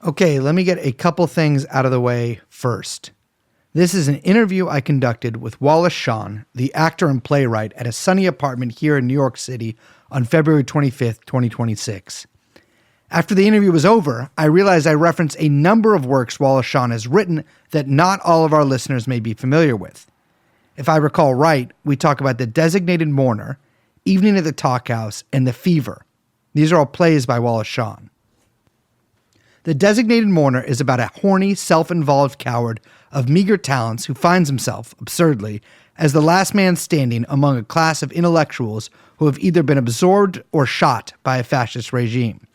Okay, let me get a couple things out of the way first. This is an interview I conducted with Wallace Shawn, the actor and playwright, at a sunny apartment here in New York City on February 25th, 2026. After the interview was over, I realized I referenced a number of works Wallace Shawn has written that not all of our listeners may be familiar with. If I recall right, we talk about The Designated Mourner, Evening at the Talk House, and The Fever. These are all plays by Wallace Shawn. The Designated Mourner is about a horny, self-involved coward of meager talents who finds himself, absurdly, as the last man standing among a class of intellectuals who have either been absorbed or shot by a fascist regime.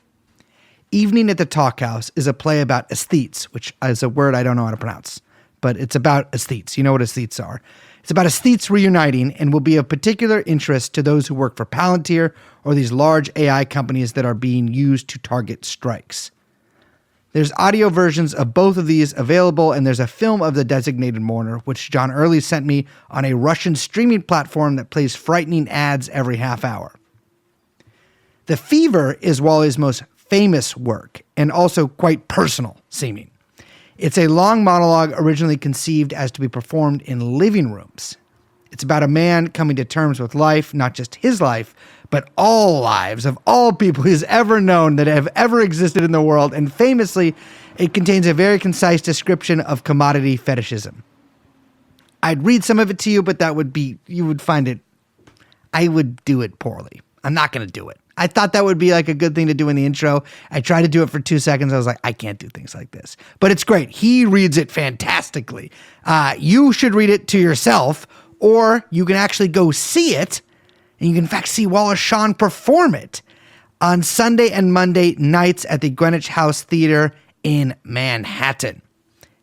Evening at the Talk House is a play about aesthetes, which is a word I don't know how to pronounce, but it's about aesthetes. You know what aesthetes are. It's about aesthetes reuniting and will be of particular interest to those who work for Palantir or these large AI companies that are being used to target strikes. There's audio versions of both of these available, and there's a film of The Designated Mourner, which John Early sent me on a Russian streaming platform that plays frightening ads every half hour. The Fever is Wally's most famous work, and also quite personal seeming. It's a long monologue originally conceived as to be performed in living rooms. It's about a man coming to terms with life, not just his life, but all lives of all people he's ever known that have ever existed in the world, and famously, it contains a very concise description of commodity fetishism. I'd read some of it to you, but you would find it, I would do it poorly. I'm not going to do it. I thought that would be like a good thing to do in the intro. I tried to do it for 2 seconds. I was like, I can't do things like this. But it's great. He reads it fantastically. You should read it to yourself, or you can actually go see it, and you can in fact see Wallace Shawn perform it on Sunday and Monday nights at the Greenwich House Theater in Manhattan.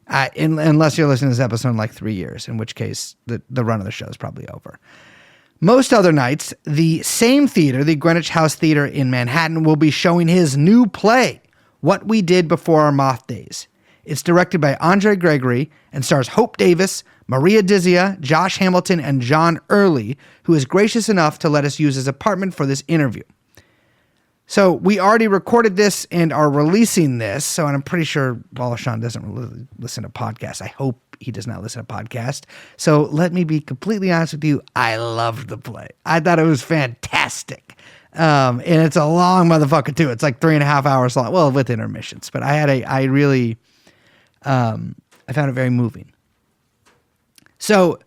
Unless you're listening to this episode in like 3 years, in which case the run of the show is probably over. Most other nights, the same theater, the Greenwich House Theater in Manhattan, will be showing his new play, What We Did Before Our Moth Days. It's directed by Andre Gregory and stars Hope Davis, Maria Dizia, Josh Hamilton, and John Early, who is gracious enough to let us use his apartment for this interview. So we already recorded this and are releasing this, so I'm pretty sure Wallace Shawn doesn't really listen to podcasts. I hope he does not listen to podcasts. So let me be completely honest with you. I loved the play. I thought it was fantastic. And it's a long motherfucker too. It's like 3.5 hours long. Well, with intermissions, but I found it very moving. So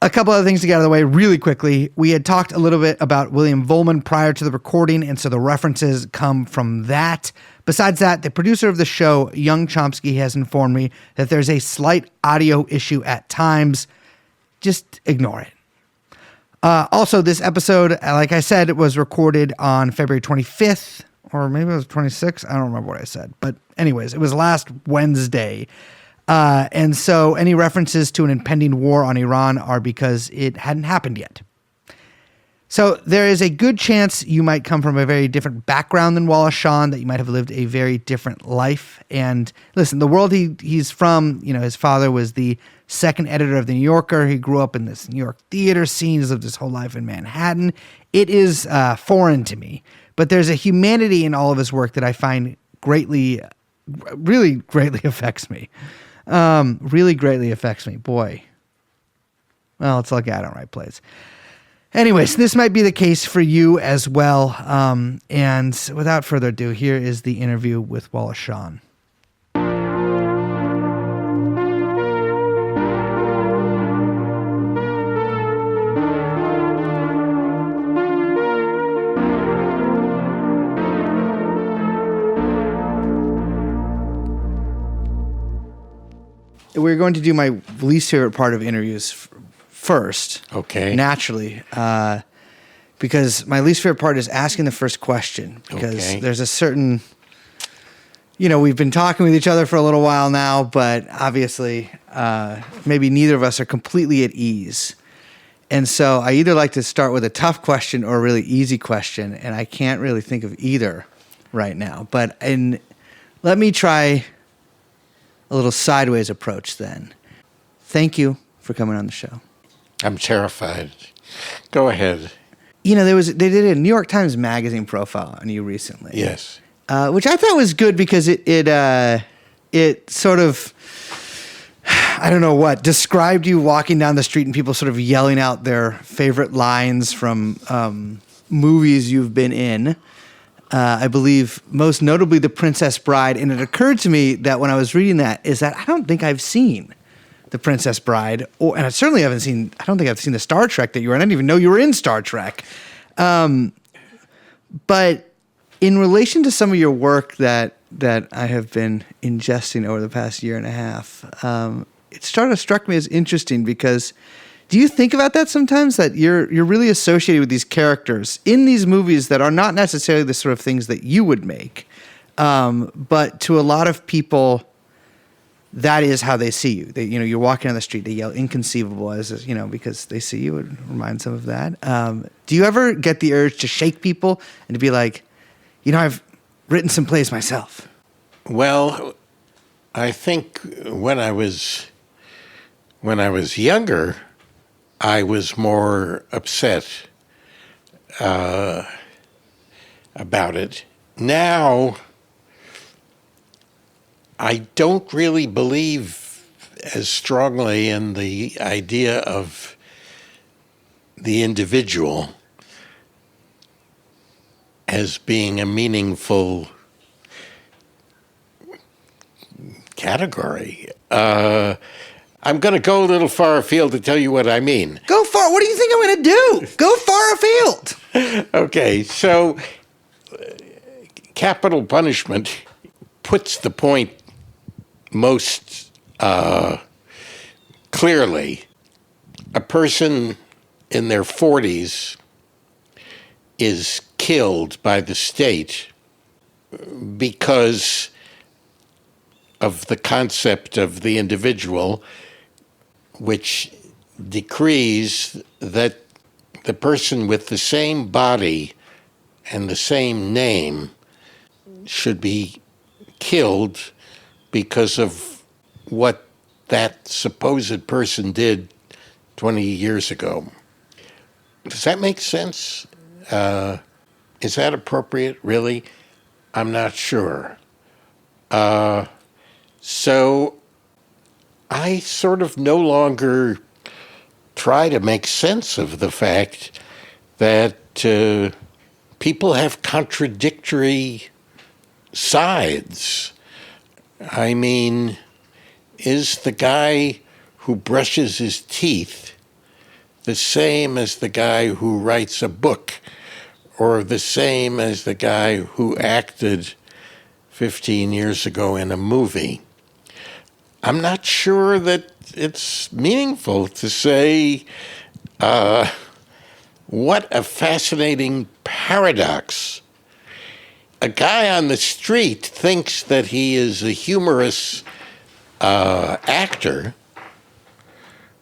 a couple other things to get out of the way really quickly. We had talked a little bit about William Vollmann prior to the recording, and so the references come from that. Besides that, the producer of the show, Young Chomsky, has informed me that there's a slight audio issue at times. Just ignore it. Also, this episode, like I said, it was recorded on February 25th, or maybe it was 26th. I don't remember what I said. But anyways, it was last Wednesday. And so any references to an impending war on Iran are because it hadn't happened yet. So there is a good chance you might come from a very different background than Wallace Shawn, that you might have lived a very different life. And listen, the world he's from, his father was the second editor of The New Yorker. He grew up in this New York theater scene. He's lived his whole life in Manhattan. It is foreign to me. But there's a humanity in all of his work that I find really greatly affects me. Really greatly affects me. Boy. Well, it's lucky I don't write plays. Anyways, this might be the case for you as well. And without further ado, here is the interview with Wallace Shawn. We're going to do my least favorite part of interviews first. Okay. Naturally. Because my least favorite part is asking the first question. Because there's a certain... we've been talking with each other for a little while now, but obviously maybe neither of us are completely at ease. And so I either like to start with a tough question or a really easy question, and I can't really think of either right now. But let me try a little sideways approach then. Thank you for coming on the show. I'm terrified. Go ahead. They did a New York Times Magazine profile on you recently. Yes. which I thought was good because it sort of, I don't know what, described you walking down the street and people sort of yelling out their favorite lines from movies you've been in. I believe most notably The Princess Bride. And it occurred to me that when I was reading that is that I don't think I've seen The Princess Bride, and I certainly haven't seen, I don't think I've seen the Star Trek that you were in. I didn't even know you were in Star Trek. But in relation to some of your work that I have been ingesting over the past year and a half, it struck me as interesting because do you think about that sometimes, that you're really associated with these characters in these movies that are not necessarily the sort of things that you would make, but to a lot of people, that is how they see you. They, you're walking on the street, they yell "inconceivable" as because they see you. It reminds them of that. Do you ever get the urge to shake people and to be like, I've written some plays myself? Well, I think when I was younger, I was more upset about it. Now, I don't really believe as strongly in the idea of the individual as being a meaningful category. I'm going to go a little far afield to tell you what I mean. Go far. What do you think I'm going to do? Go far afield. Okay, so capital punishment puts the point most clearly. A person in their 40s is killed by the state because of the concept of the individual, which decrees that the person with the same body and the same name should be killed because of what that supposed person did 20 years ago. Does that make sense? Is that appropriate, really? I'm not sure. So I sort of no longer try to make sense of the fact that people have contradictory sides. I mean, is the guy who brushes his teeth the same as the guy who writes a book, or the same as the guy who acted 15 years ago in a movie? I'm not sure that it's meaningful to say, what a fascinating paradox. A guy on the street thinks that he is a humorous actor,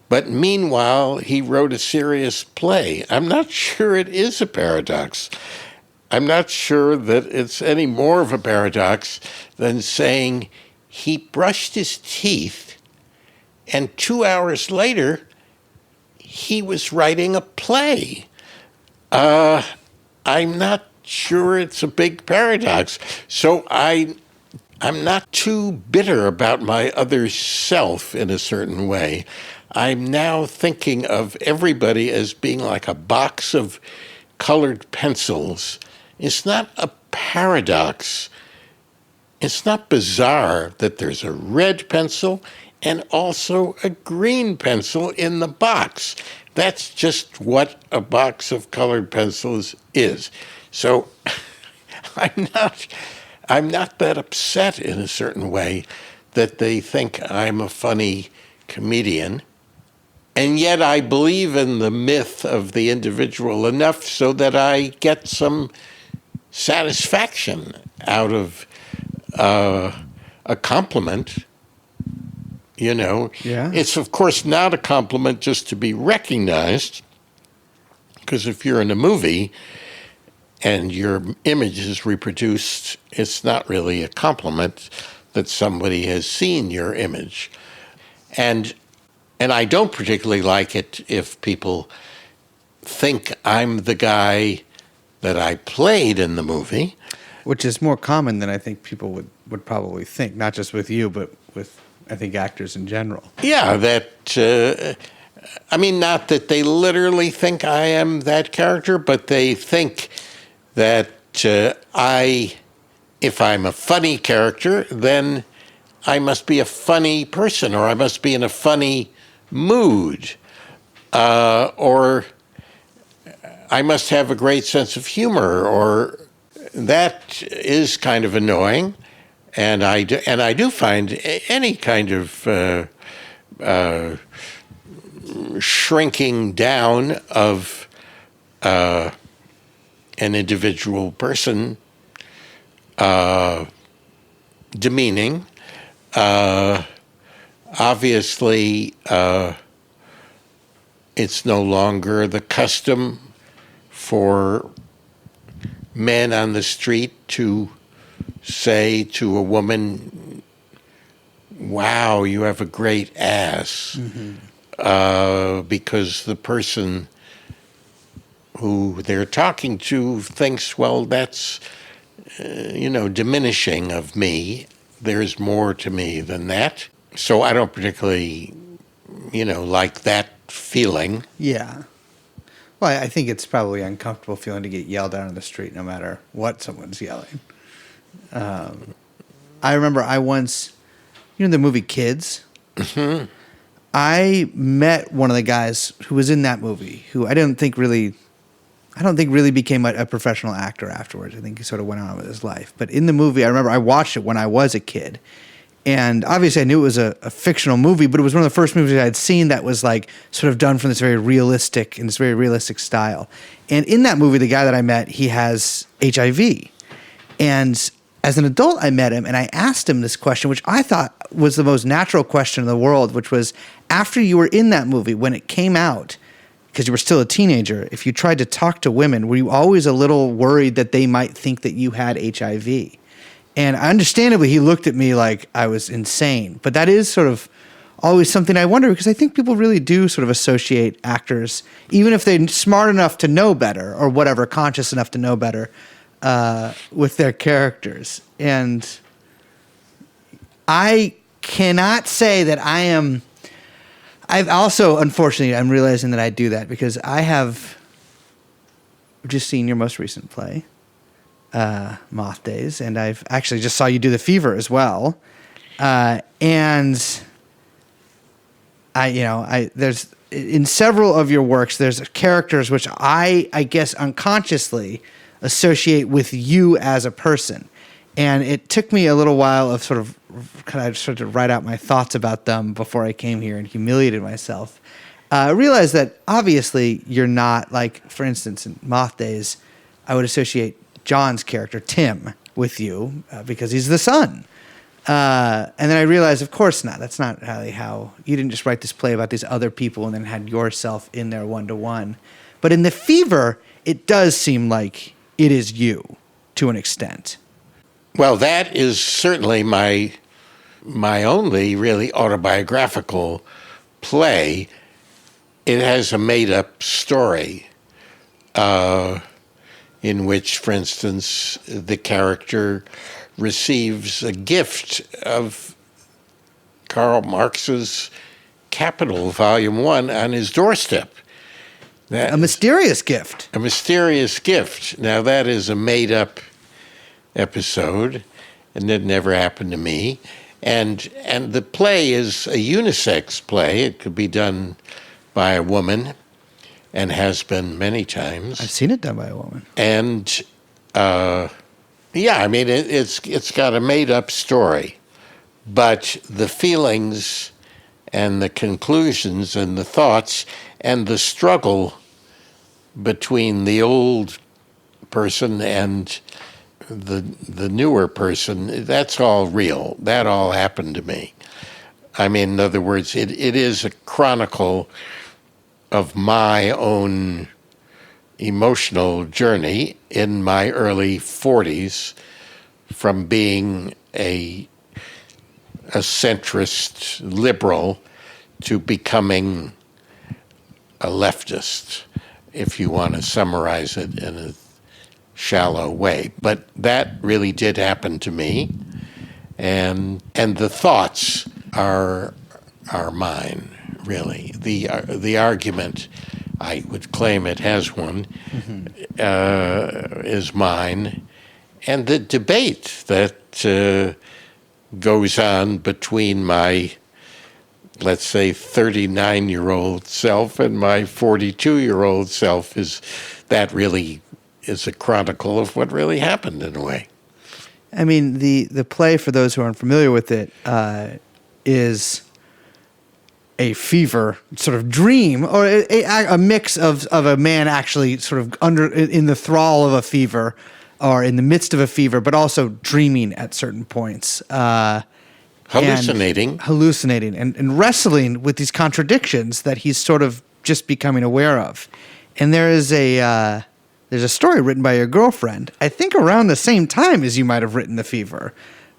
but meanwhile, he wrote a serious play. I'm not sure it is a paradox. I'm not sure that it's any more of a paradox than saying he brushed his teeth and 2 hours later, he was writing a play. I'm not sure it's a big paradox. So I'm not too bitter about my other self in a certain way. I'm now thinking of everybody as being like a box of colored pencils. It's not a paradox. It's not bizarre that there's a red pencil and also a green pencil in the box. That's just what a box of colored pencils is. So I'm not that upset in a certain way that they think I'm a funny comedian. And yet I believe in the myth of the individual enough so that I get some satisfaction out of a compliment. Yeah. It's, of course, not a compliment just to be recognized, because if you're in a movie and your image is reproduced, it's not really a compliment that somebody has seen your image. And I don't particularly like it if people think I'm the guy that I played in the movie. Which is more common than I think people would probably think, not just with you, but with, I think, actors in general. Yeah, not that they literally think I am that character, but they think that if I'm a funny character, then I must be a funny person, or I must be in a funny mood, or I must have a great sense of humor, or that is kind of annoying. And I do find any kind of shrinking down of an individual person demeaning. Obviously, it's no longer the custom for men on the street to say to a woman, "Wow, you have a great ass," because the person who they're talking to thinks, well, that's, diminishing of me. There's more to me than that. So I don't particularly, like that feeling. Yeah. Well, I think it's probably an uncomfortable feeling to get yelled at on the street no matter what someone's yelling. I remember I once, the movie Kids? Mm-hmm. I met one of the guys who was in that movie, who I don't think really became a professional actor afterwards. I think he sort of went on with his life. But in the movie, I remember I watched it when I was a kid. And obviously I knew it was a fictional movie, but it was one of the first movies I had seen that was like sort of done from this very realistic style. And in that movie, the guy that I met, he has HIV. And as an adult, I met him and I asked him this question, which I thought was the most natural question in the world, which was, after you were in that movie, when it came out, because you were still a teenager, if you tried to talk to women, were you always a little worried that they might think that you had HIV? And understandably, he looked at me like I was insane. But that is sort of always something I wonder, because I think people really do sort of associate actors, even if they're smart enough to know better or whatever, conscious enough to know better, with their characters. And I cannot say that I've also, unfortunately, I'm realizing that I do that because I have just seen your most recent play, Moth Days, and I've actually just saw you do The Fever as well. And there's in several of your works, there's characters which I guess unconsciously associate with you as a person. And it took me a little while of sort of to write out my thoughts about them before I came here and humiliated myself. I realized that obviously you're not, like, for instance, in Moth Days, I would associate John's character, Tim, with you because he's the son. And then I realized, of course not. That's not really how... You didn't just write this play about these other people and then had yourself in there one-to-one. But in The Fever, it does seem like it is you to an extent. Well, that is certainly my only really autobiographical play. It has a made-up story in which, for instance, the character receives a gift of Karl Marx's Capital, Volume 1, on his doorstep. A mysterious gift. A mysterious gift. Now, that is a made-up episode, and it never happened to me. And the play is a unisex play. It could be done by a woman, and has been many times. I've seen it done by a woman. And it's got a made-up story, but the feelings and the conclusions and the thoughts and the struggle between the old person and the newer person, that's all real. That all happened to me. I mean, in other words, it is a chronicle of my own emotional journey in my early 40s, from being a centrist liberal to becoming a leftist, if you want to summarize it in shallow way. But that really did happen to me, and the thoughts are mine, really. The argument, I would claim it has one, is mine, and the debate that goes on between my, let's say, 39-year-old self and my 42-year-old self is a chronicle of what really happened in a way. I mean, the play, for those who aren't familiar with it, is a fever sort of dream, or a mix of a man actually sort of in the thrall of a fever, or in the midst of a fever, but also dreaming at certain points. Hallucinating and wrestling with these contradictions that he's sort of just becoming aware of. And there's a story written by your girlfriend, I think around the same time as you might have written The Fever,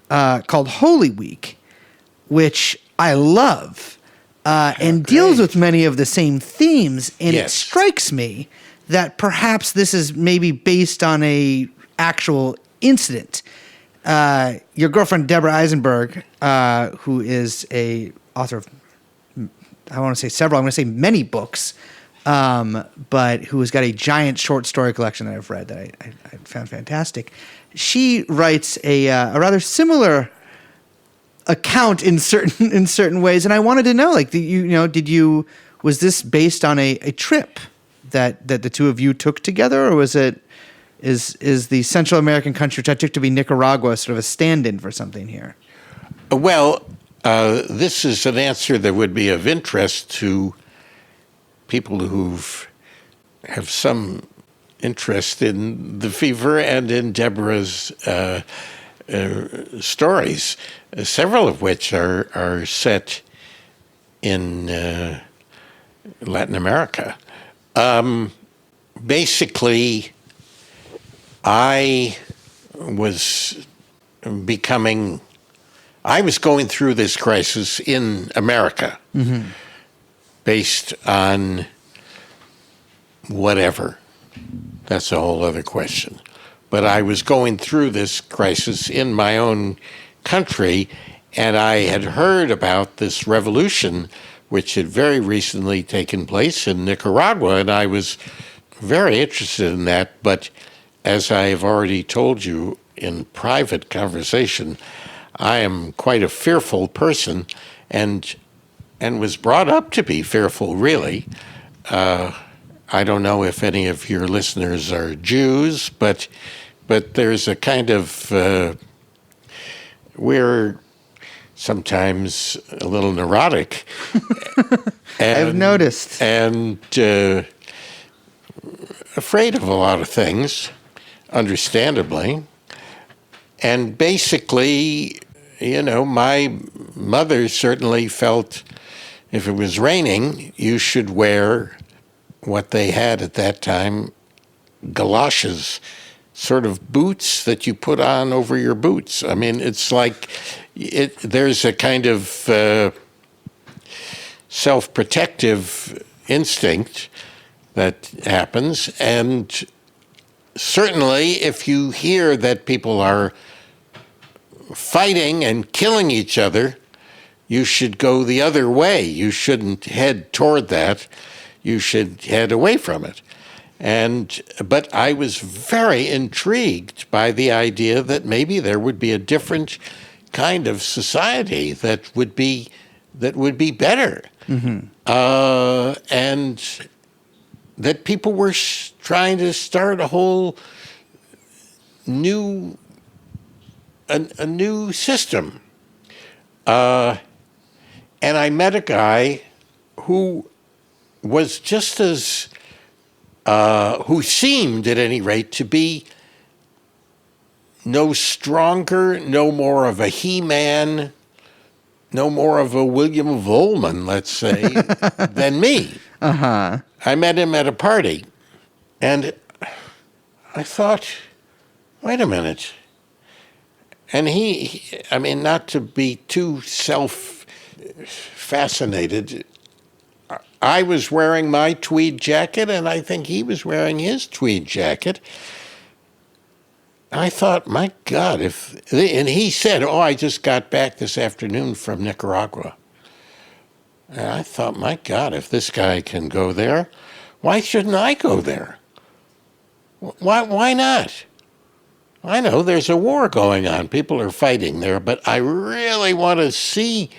called Holy Week, which I love, and deals with many of the same themes. And It strikes me that perhaps this is maybe based on a actual incident. Your girlfriend, Deborah Eisenberg, who is a author of, I want to say several, I'm going to say many books, but who has got a giant short story collection that I've read that I found fantastic. She writes a rather similar account in certain ways, and I wanted to know, like, was this based on a trip that the two of you took together, or was it? Is the Central American country, which I took to be Nicaragua, sort of a stand-in for something here? Well, this is an answer that would be of interest to people who have some interest in The Fever and in Deborah's stories, several of which are set in Latin America. Basically, I was going through this crisis in America, based on whatever. That's a whole other question. But I was going through this crisis in my own country, and I had heard about this revolution, which had very recently taken place in Nicaragua, and I was very interested in that. But as I have already told you in private conversation, I am quite a fearful person, and was brought up to be fearful, really. I don't know if any of your listeners are Jews, but there's a kind of we're sometimes a little neurotic. I've noticed. And afraid of a lot of things, understandably. And basically, my mother certainly felt if it was raining, you should wear what they had at that time, galoshes, sort of boots that you put on over your boots. I mean, it's like there's a kind of self-protective instinct that happens. And certainly if you hear that people are fighting and killing each other, you should go the other way. You shouldn't head toward that. You should head away from it. But I was very intrigued by the idea that maybe there would be a different kind of society that would be better, and that people were trying to start a whole new system. And I met a guy who was just as, who seemed, at any rate, to be no stronger, no more of a He-Man, no more of a William Volman, let's say, than me. I met him at a party, and I thought, wait a minute. And I mean, not to be too self-fascinated, I was wearing my tweed jacket, and I think he was wearing his tweed jacket. I thought, my God, and he said, oh, I just got back this afternoon from Nicaragua. And I thought, my God, if this guy can go there, why shouldn't I go there? Why not? I know there's a war going on. People are fighting there, but I really want to see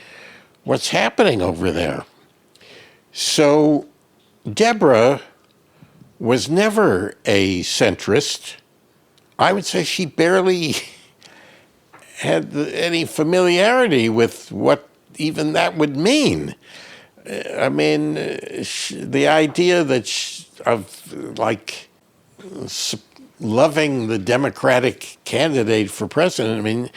what's happening over there. So Deborah was never a centrist. I would say she barely had any familiarity with what even that would mean. I mean, the idea that of like loving the Democratic candidate for president, I mean,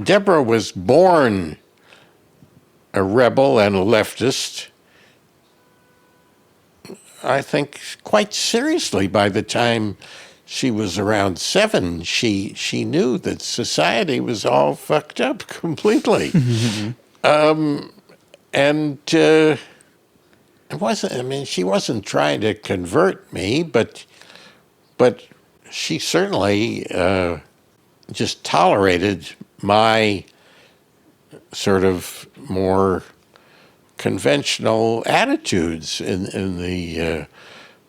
Deborah was born a rebel and a leftist, I think, quite seriously. By the time she was around 7, she knew that society was all fucked up completely. And it wasn't, I mean, she wasn't trying to convert me, but she certainly just tolerated my sort of more conventional attitudes in the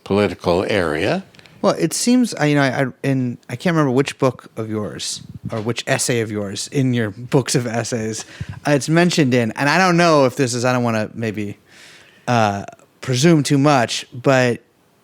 political area. Well, it seems I can't remember which book of yours or which essay of yours in your books of essays it's mentioned in, and I don't know if this is, I don't want to maybe presume too much, but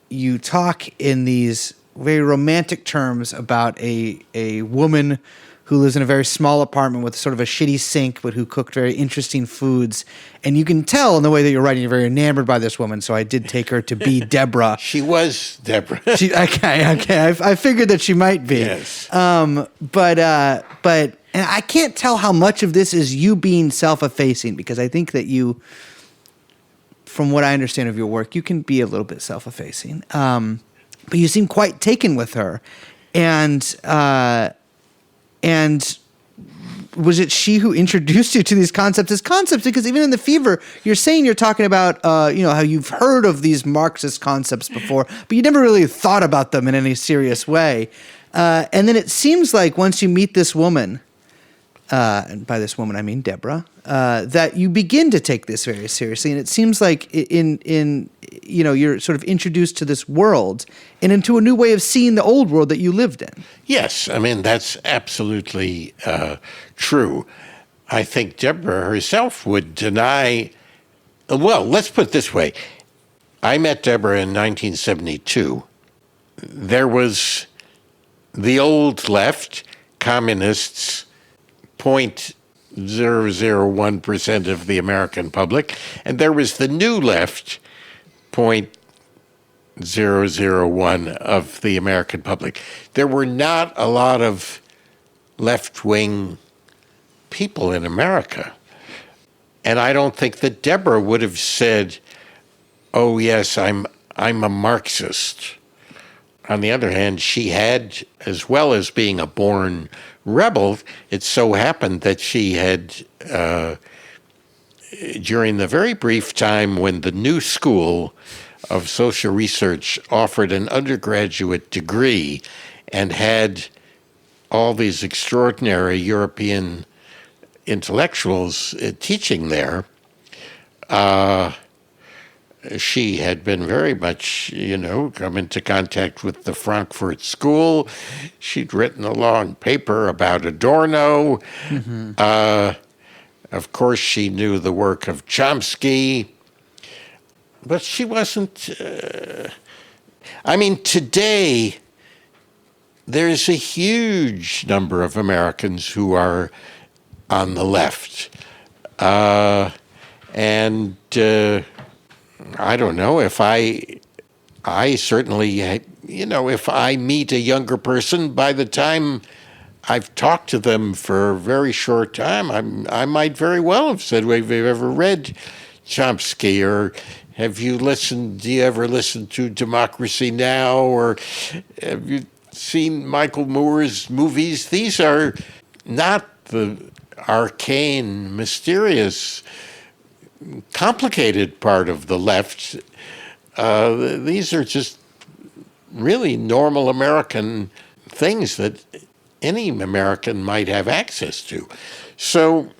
you talk in these very romantic terms about a woman who lives in a very small apartment with sort of a shitty sink, but who cooked very interesting foods. And you can tell in the way that you're writing, you're very enamored by this woman. So I did take her to be Deborah. She was Deborah. Okay. I figured that she might be. Yes. But and I can't tell how much of this is you being self-effacing, because I think that you, from what I understand of your work, you can be a little bit self-effacing. But you seem quite taken with her. And was it she who introduced you to these concepts as concepts? Because even in The Fever, you're saying you're talking about, how you've heard of these Marxist concepts before, but you never really thought about them in any serious way. And then it seems like once you meet this woman, and by this woman I mean Deborah, that you begin to take this very seriously. And it seems like you're sort of introduced to this world and into a new way of seeing the old world that you lived in. Yes, I mean, that's absolutely true. I think Deborah herself would deny, well, let's put it this way. I met Deborah in 1972. There was the old left, communists, 0.001% of the American public, and there was the new left, 0.001 of the American public. There were not a lot of left-wing people in America. And I don't think that Deborah would have said, oh, yes, I'm a Marxist. On the other hand, she had, as well as being a born rebel, it so happened that she had, during the very brief time when the New School of Social Research offered an undergraduate degree and had all these extraordinary European intellectuals teaching there, she had been very much, come into contact with the Frankfurt School. She'd written a long paper about Adorno. Mm-hmm. Of course, she knew the work of Chomsky. But she wasn't... today, there's a huge number of Americans who are on the left. I don't know if I certainly, if I meet a younger person, by the time I've talked to them for a very short time, I might very well have said, have you ever read Chomsky? Or do you ever listen to Democracy Now? Or have you seen Michael Moore's movies? These are not the arcane, mysterious, complicated part of the left. These are just really normal American things that any American might have access to. So,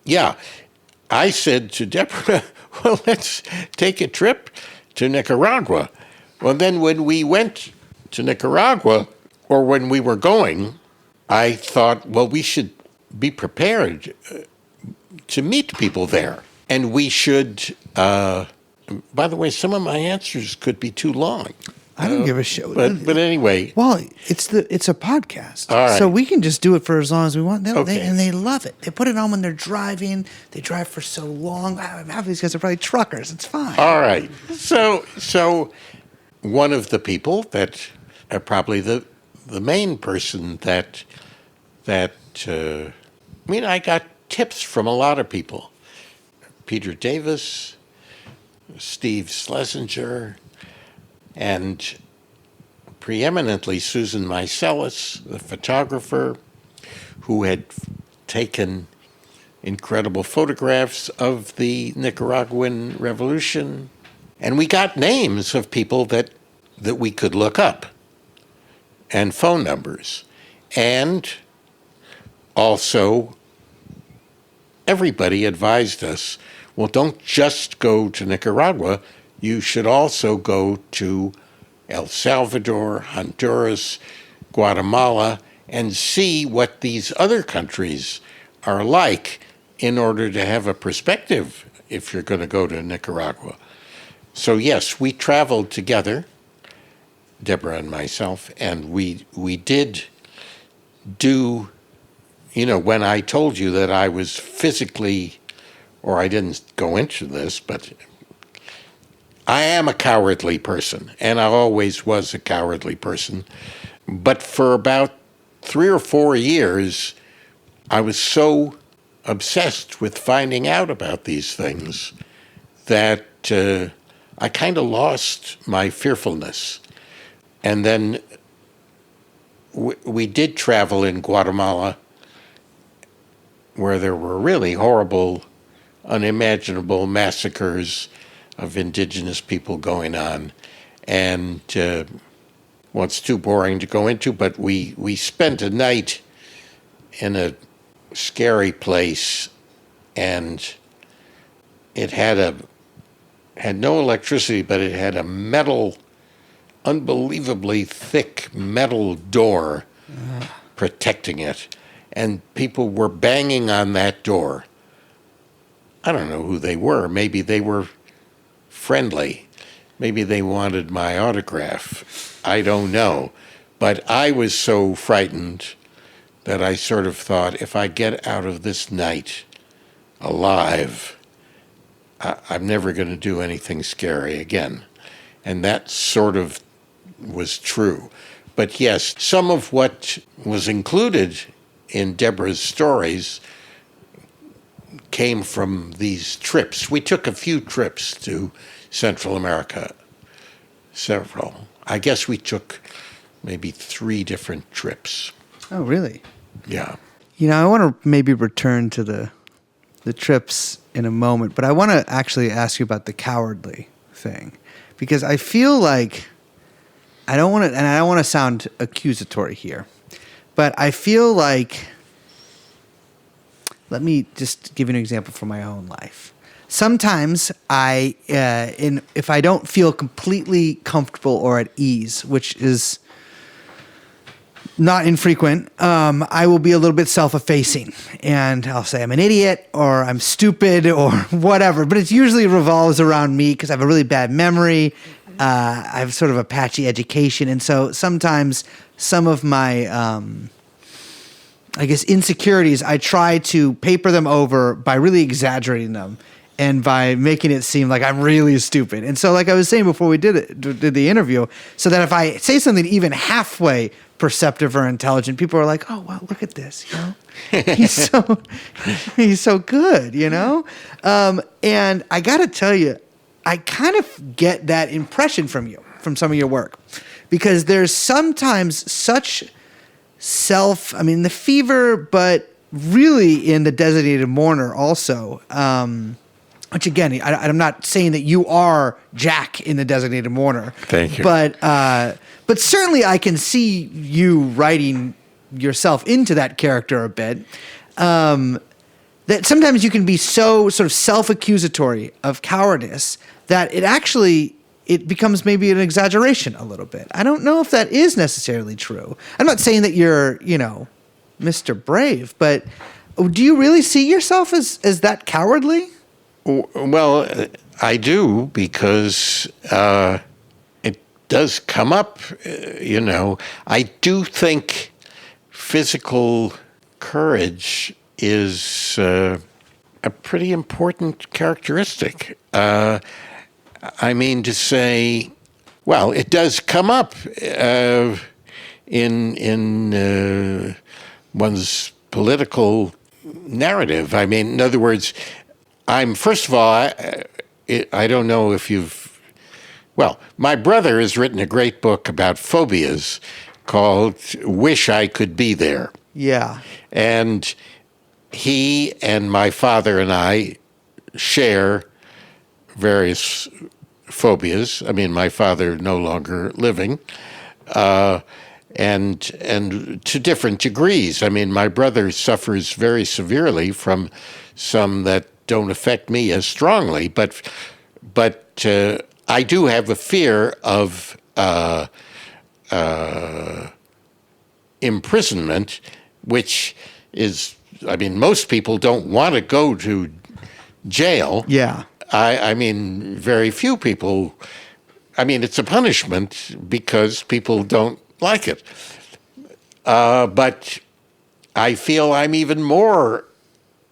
yeah, I said to Deborah, well, let's take a trip to Nicaragua. Well, then when we went to Nicaragua, or when we were going, I thought, well, we should be prepared to meet people there. And we should, by the way, some of my answers could be too long. I don't give a shit. But anyway. Well, it's a podcast. All right. So we can just do it for as long as we want. Okay. And they love it. They put it on when they're driving. They drive for so long. Half of these guys are probably truckers. It's fine. All right. So one of the people that are probably the main person that I got tips from a lot of people. Peter Davis, Steve Schlesinger, and preeminently Susan Meiselas, the photographer, who had taken incredible photographs of the Nicaraguan Revolution. And we got names of people that we could look up, and phone numbers. And also, everybody advised us, well, don't just go to Nicaragua. You should also go to El Salvador, Honduras, Guatemala, and see what these other countries are like in order to have a perspective if you're going to go to Nicaragua. So yes, we traveled together, Deborah and myself, and we did do, when I told you that I was physically, or I didn't go into this, but I am a cowardly person, and I always was a cowardly person. But for about 3 or 4 years, I was so obsessed with finding out about these things that I kind of lost my fearfulness. And then we did travel in Guatemala, where there were really horrible, unimaginable massacres of indigenous people going on. And well, it's too boring to go into, but we spent a night in a scary place, and it had no electricity, but it had a unbelievably thick metal door protecting it. And people were banging on that door. I don't know who they were. Maybe they were friendly. Maybe they wanted my autograph. I don't know. But I was so frightened that I sort of thought, if I get out of this night alive, I'm never going to do anything scary again. And that sort of was true. But yes, some of what was included in Deborah's stories came from these trips. We took a few trips to Central America. Several. I guess we took maybe 3 different trips. Oh, really? Yeah. I want to maybe return to the trips in a moment, but I want to actually ask you about the cowardly thing, because I feel like I don't want to sound accusatory here, but I feel like, let me just give you an example from my own life. Sometimes if I don't feel completely comfortable or at ease, which is not infrequent, I will be a little bit self-effacing, and I'll say I'm an idiot or I'm stupid or whatever, but it usually revolves around me because I have a really bad memory. I have sort of a patchy education, and so sometimes some of my insecurities, I try to paper them over by really exaggerating them and by making it seem like I'm really stupid. And so, like I was saying before we did the interview, so that if I say something even halfway perceptive or intelligent, people are like, "Oh, wow, look at this! He's so good," And I got to tell you, I kind of get that impression from you, from some of your work, because there's sometimes such the fever, but really in the designated mourner also. which again, I'm not saying that you are Jack in The Designated Mourner. Thank you. But certainly I can see you writing yourself into that character a bit. That sometimes you can be so sort of self-accusatory of cowardice that it becomes maybe an exaggeration a little bit. I don't know if that is necessarily true. I'm not saying that you're, Mr. Brave, but do you really see yourself as that cowardly? Well, I do, because it does come up, I do think physical courage is a pretty important characteristic. To say, well, it does come up in one's political narrative. In other words, first of all, I don't know if my brother has written a great book about phobias called Wish I Could Be There. Yeah. And he and my father and I share various phobias. My father no longer living, and to different degrees. My brother suffers very severely from some that don't affect me as strongly, but I do have a fear of imprisonment, which is, most people don't want to go to jail. Yeah. Very few people. It's a punishment because people don't like it. But I feel I'm even more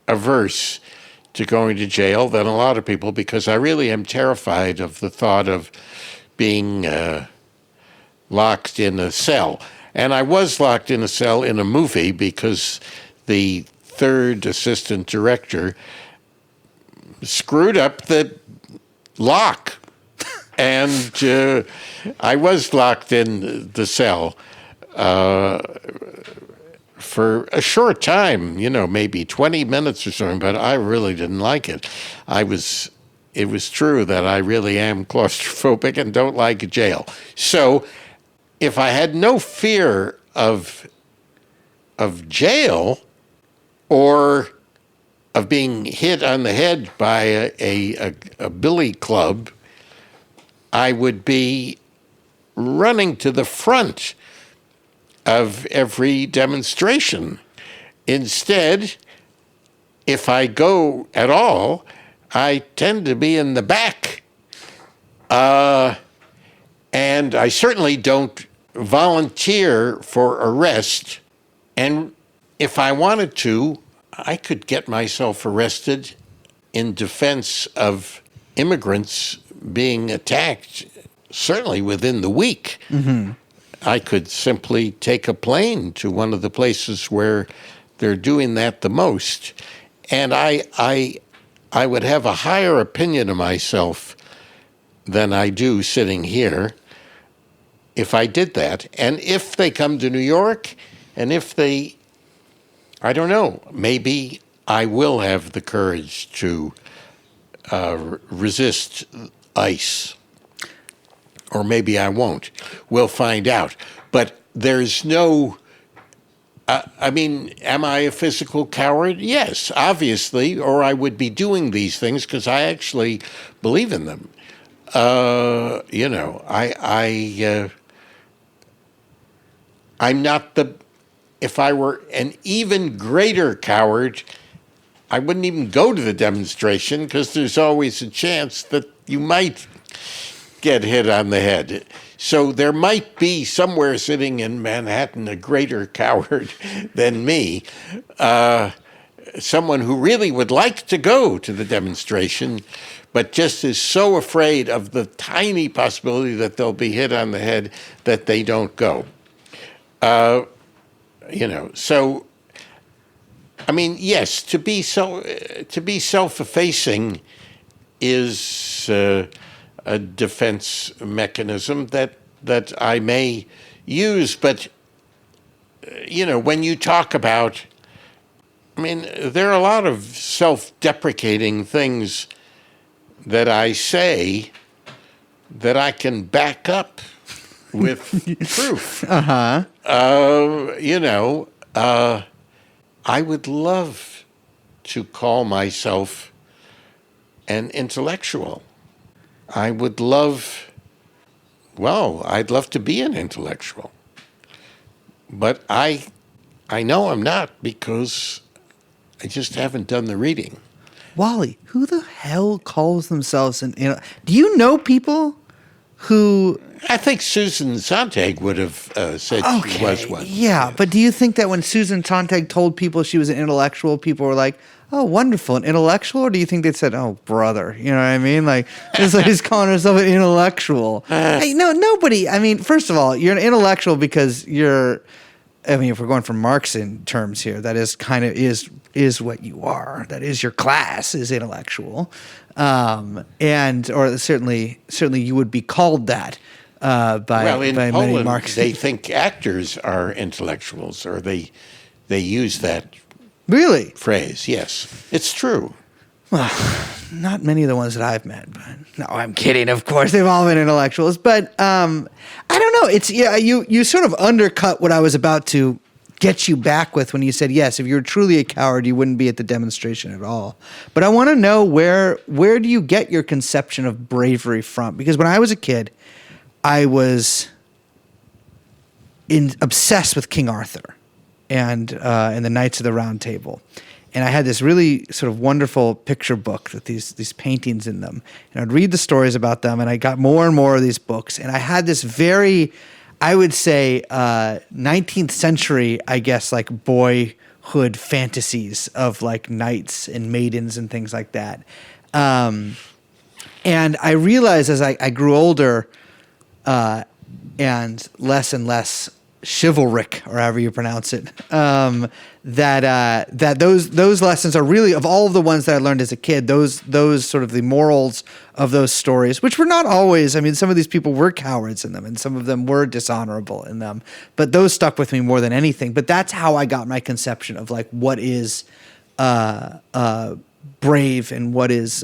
averse to going to jail than a lot of people, because I really am terrified of the thought of being locked in a cell. And I was locked in a cell in a movie because the third assistant director screwed up the lock, and I was locked in the cell for a short time, maybe 20 minutes or something, but I really didn't like it. It was true that I really am claustrophobic and don't like jail. So if I had no fear of jail, or of being hit on the head by a billy club, I would be running to the front of every demonstration. Instead, if I go at all, I tend to be in the back. And I certainly don't volunteer for arrest. And if I wanted to, I could get myself arrested in defense of immigrants being attacked, certainly within the week. Mm-hmm. I could simply take a plane to one of the places where they're doing that the most. And I would have a higher opinion of myself than I do sitting here if I did that. And if they come to New York, and if they, I don't know, maybe I will have the courage to resist ICE. Or maybe I won't. We'll find out. But there's no, am I a physical coward? Yes, obviously, or I would be doing these things because I actually believe in them. I'm not if I were an even greater coward, I wouldn't even go to the demonstration, because there's always a chance that you might get hit on the head. So there might be somewhere sitting in Manhattan a greater coward than me, someone who really would like to go to the demonstration, but just is so afraid of the tiny possibility that they'll be hit on the head that they don't go. So, yes, to be self-effacing is a defense mechanism that I may use. But, when you talk about, there are a lot of self-deprecating things that I say that I can back up with proof. I would love to call myself an intellectual. I'd love to be an intellectual. But I know I'm not, because I just haven't done the reading. Wally, who the hell calls themselves an? Do you know people who? I think Susan Sontag would have said she was one. Yeah, but do you think that when Susan Sontag told people she was an intellectual, people were like, "Oh, wonderful, an intellectual"? Or do you think they said, "Oh, brother"? You know what I mean? Like, it's like he's calling herself an intellectual. Hey, no, nobody. I mean, first of all, you're an intellectual because you're. I mean, if we're going from Marxian terms here, that is kind of is what you are. That is your class is intellectual, or certainly you would be called that by Poland, many Marxists. They think actors are intellectuals, or they use that phrase. Yes, it's true. Well, not many of the ones that I've met, but no, I'm kidding. Of course, they've all been intellectuals, but I don't know. It's you sort of undercut what I was about to get you back with when you said yes. If you were truly a coward, you wouldn't be at the demonstration at all. But I want to know where do you get your conception of bravery from? Because when I was a kid, I was obsessed with King Arthur and the Knights of the Round Table. And I had this really sort of wonderful picture book with these paintings in them. And I'd read the stories about them, and I got more and more of these books. And I had this very, I would say, 19th century, I guess, like boyhood fantasies of like knights and maidens and things like that. And I realized as I grew older and less chivalric, or however you pronounce it, that those lessons are really, of all of the ones that I learned as a kid, those sort of the morals of those stories, which were not always. I mean, some of these people were cowards in them, and some of them were dishonorable in them. But those stuck with me more than anything. But that's how I got my conception of like what is brave and what is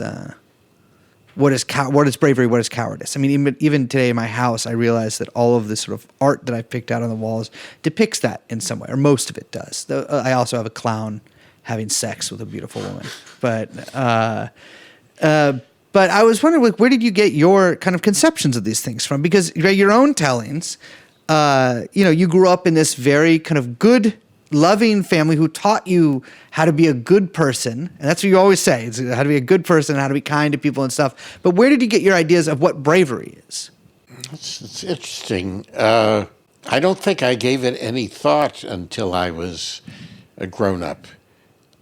bravery, what is cowardice. I mean, even today in my house, I realize that all of this sort of art that I've picked out on the walls depicts that in some way, or most of it does. I also have a clown having sex with a beautiful woman. But I was wondering, like, where did you get your kind of conceptions of these things from? Because your own tellings, you grew up in this very kind of good, loving family who taught you how to be a good person. And that's what you always say. It's how to be a good person, how to be kind to people and stuff. But where did you get your ideas of what bravery is? It's interesting. I don't think I gave it any thought until I was a grown-up.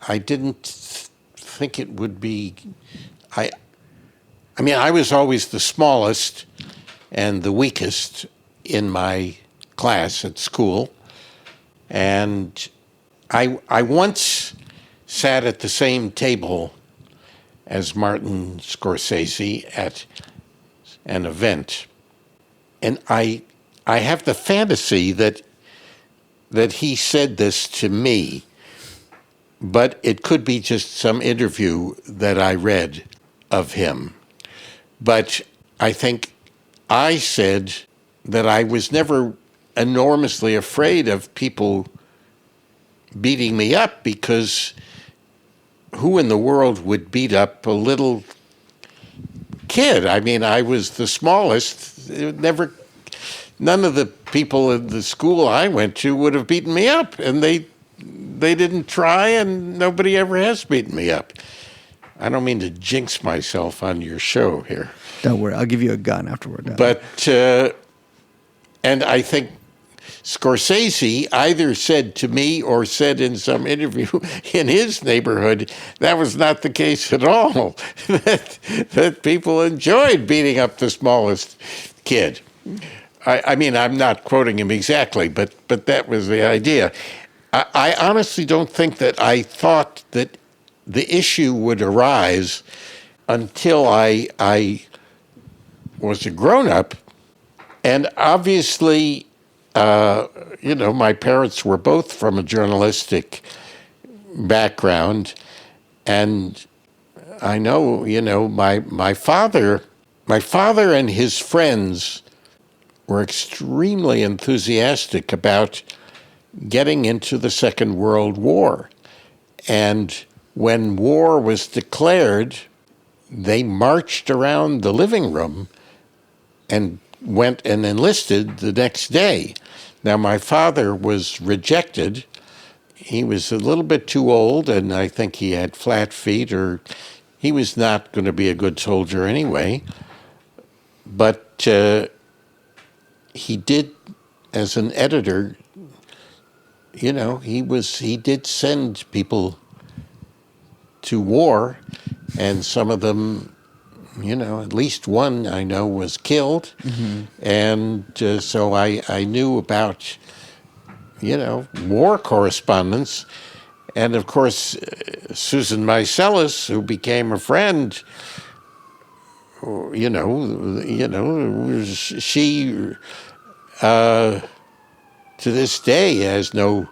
I didn't think it would be... I mean, I was always the smallest and the weakest in my class at school. And I once sat at the same table as Martin Scorsese at an event, and I have the fantasy that he said this to me, but it could be just some interview that I read of him. But I think I said that I was never enormously afraid of people beating me up, because who in the world would beat up a little kid? I mean, I was the smallest. None of the people in the school I went to would have beaten me up, and they didn't try, and nobody ever has beaten me up. I don't mean to jinx myself on your show here. Don't worry, I'll give you a gun after we're done. But and I think Scorsese either said to me or said in some interview in his neighborhood that was not the case at all, that people enjoyed beating up the smallest kid. I mean, I'm not quoting him exactly, but that was the idea. I honestly don't think that I thought that the issue would arise until I was a grown-up, and obviously... my parents were both from a journalistic background, and I know, my father and his friends were extremely enthusiastic about getting into the Second World War. And when war was declared, they marched around the living room and went and enlisted the next day. Now, my father was rejected. He was a little bit too old, and I think he had flat feet, or he was not going to be a good soldier anyway. But he did, as an editor, he did send people to war, and some of them, at least one I know was killed. Mm-hmm. And so I knew about, war correspondence. And of course, Susan Meiselas, who became a friend, she to this day has no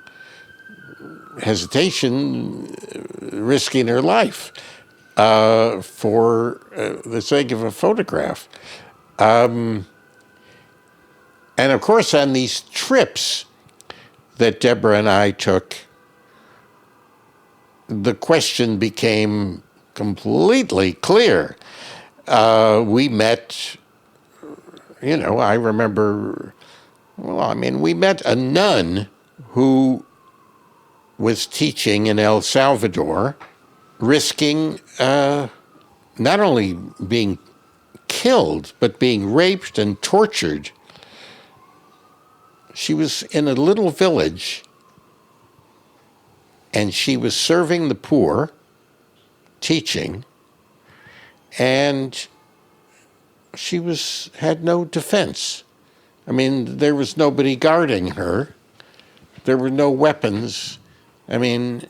hesitation risking her life for the sake of a photograph. And of course, on these trips that Deborah and I took, the question became completely clear. We met, I remember, we met a nun who was teaching in El Salvador, risking not only being killed, but being raped and tortured. She was in a little village, and she was serving the poor, teaching, and she had no defense. There was nobody guarding her. There were no weapons. And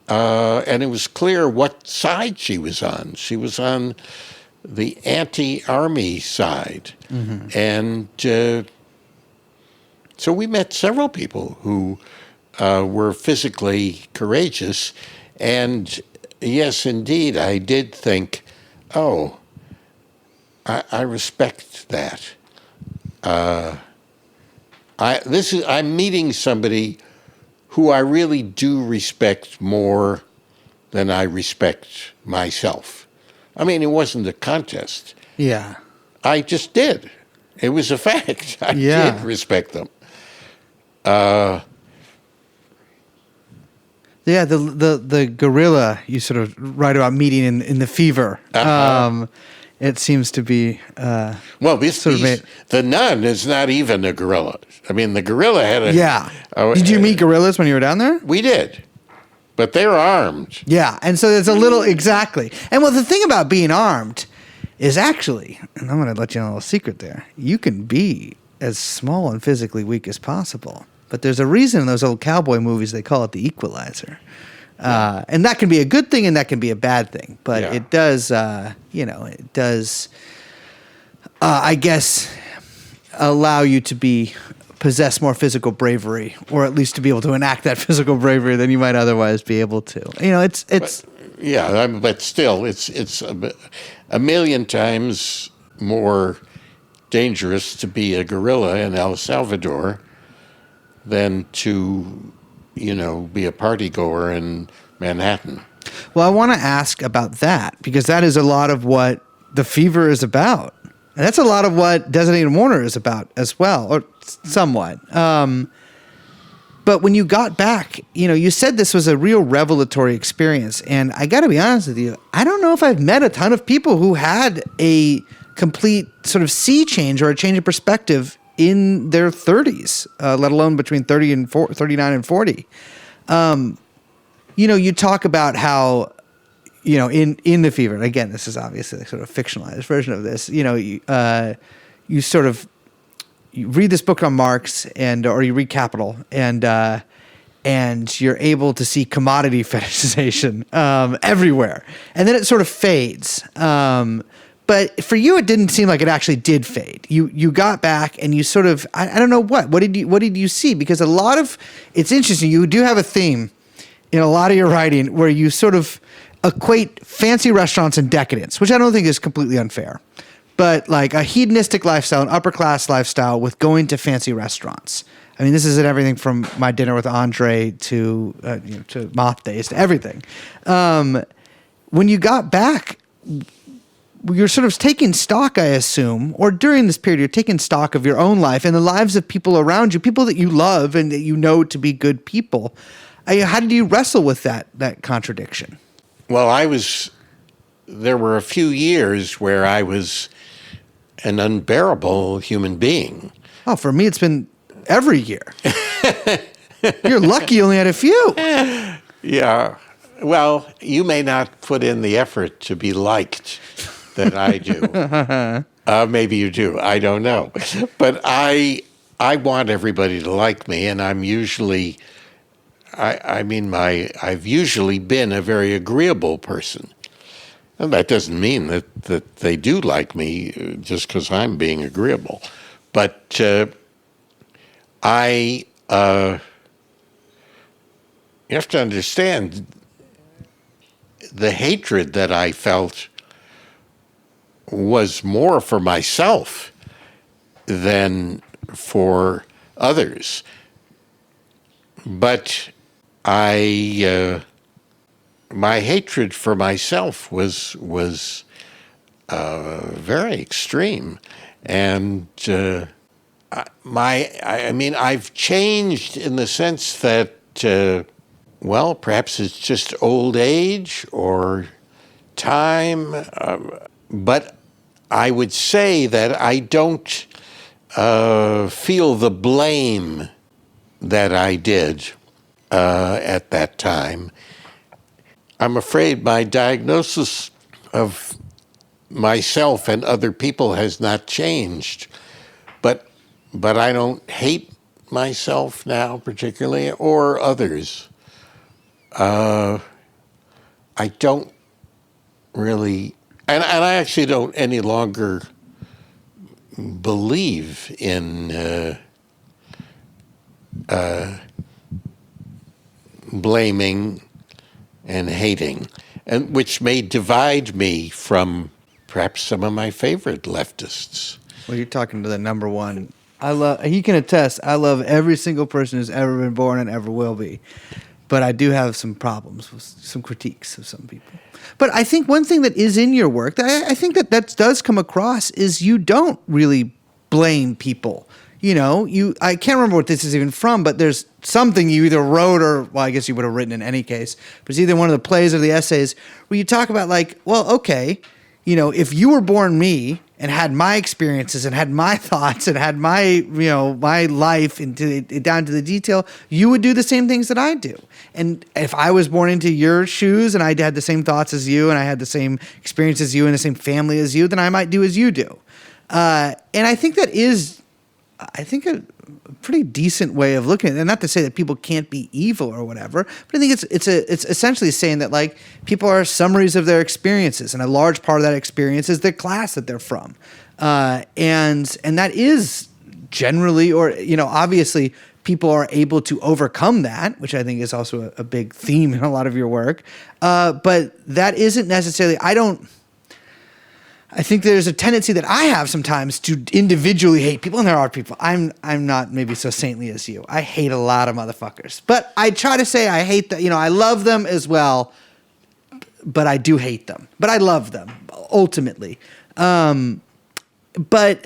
it was clear what side she was on. She was on the anti-army side. Mm-hmm. And so we met several people who were physically courageous. And yes, indeed, I did think, I respect that. I'm meeting somebody who I really do respect more than I respect myself. It wasn't a contest. Yeah. I just did. It was a fact. I did respect them. The guerrilla you sort of write about meeting in The Fever. Uh-huh. It seems to be the nun is not even a guerrilla. The guerrilla had a... Yeah. Did you meet guerrillas when you were down there? We did. But they were armed. Yeah, and so it's a little... Exactly. And the thing about being armed is actually, and I'm going to let you know a little secret there, you can be as small and physically weak as possible. But there's a reason in those old cowboy movies they call it the equalizer. And that can be a good thing and that can be a bad thing. But it does, I guess, allow you to possess more physical bravery, or at least to be able to enact that physical bravery than you might otherwise be able to. But still, it's a million times more dangerous to be a guerrilla in El Salvador than to, be a party goer in Manhattan. Well, I want to ask about that, because that is a lot of what The Fever is about. And that's a lot of what Designated Mourner is about as well, or somewhat. But when you got back, you said this was a real revelatory experience. And I got to be honest with you, I don't know if I've met a ton of people who had a complete sort of sea change or a change of perspective in their 30s, let alone between 39 and 40. You talk about how, in The Fever, and again, this is obviously a sort of fictionalized version of this, you sort of you read this book on Marx or you read Capital, and you're able to see commodity fetishization everywhere. And then it sort of fades. But for you, it didn't seem like it actually did fade. You got back and you sort of, I don't know what did you see? Because it's interesting. You do have a theme in a lot of your writing where you sort of equate fancy restaurants and decadence, which I don't think is completely unfair, but like a hedonistic lifestyle, an upper class lifestyle with going to fancy restaurants. I mean, this is in everything from My Dinner with Andre to to Moth Days to everything. When you got back, you're sort of taking stock, I assume, or during this period, you're taking stock of your own life and the lives of people around you, people that you love and that you know to be good people. How did you wrestle with that contradiction? Well, there were a few years where I was an unbearable human being. Oh, for me, it's been every year. You're lucky you only had a few. Yeah. Well, you may not put in the effort to be liked that I do. Maybe you do. I don't know. But I want everybody to like me, and I'm usually, I've usually been a very agreeable person. And that doesn't mean that they do like me just because I'm being agreeable. But you have to understand the hatred that I felt was more for myself than for others. But my hatred for myself was very extreme, and I've changed in the sense that perhaps it's just old age or time, but I would say that I don't feel the blame that I did at that time. I'm afraid my diagnosis of myself and other people has not changed, but I don't hate myself now particularly, or others. I don't really, and I actually don't any longer believe in blaming and hating, and which may divide me from perhaps some of my favorite leftists. Well, you're talking to the number one. He can attest, I love every single person who's ever been born and ever will be. But I do have some problems with some critiques of some people. But I think one thing that is in your work, that I think that does come across, is you don't really blame people. I can't remember what this is even from, but there's something you either wrote or, well, I guess you would have written in any case, but it's either one of the plays or the essays where you talk about like, well, okay, if you were born me and had my experiences and had my thoughts and had my, my life down to the detail, you would do the same things that I do. And if I was born into your shoes and I had the same thoughts as you and I had the same experience as you and the same family as you, then I might do as you do. And I think that is, a pretty decent way of looking at it. And not to say that people can't be evil or whatever, but I think it's essentially saying that like people are summaries of their experiences, and a large part of that experience is the class that they're from. And that is generally, or obviously people are able to overcome that, which I think is also a big theme in a lot of your work. But that isn't necessarily, I think there's a tendency that I have sometimes to individually hate people, and there are people. I'm not maybe so saintly as you. I hate a lot of motherfuckers, but I try to say I hate that. I love them as well, but I do hate them. But I love them ultimately. But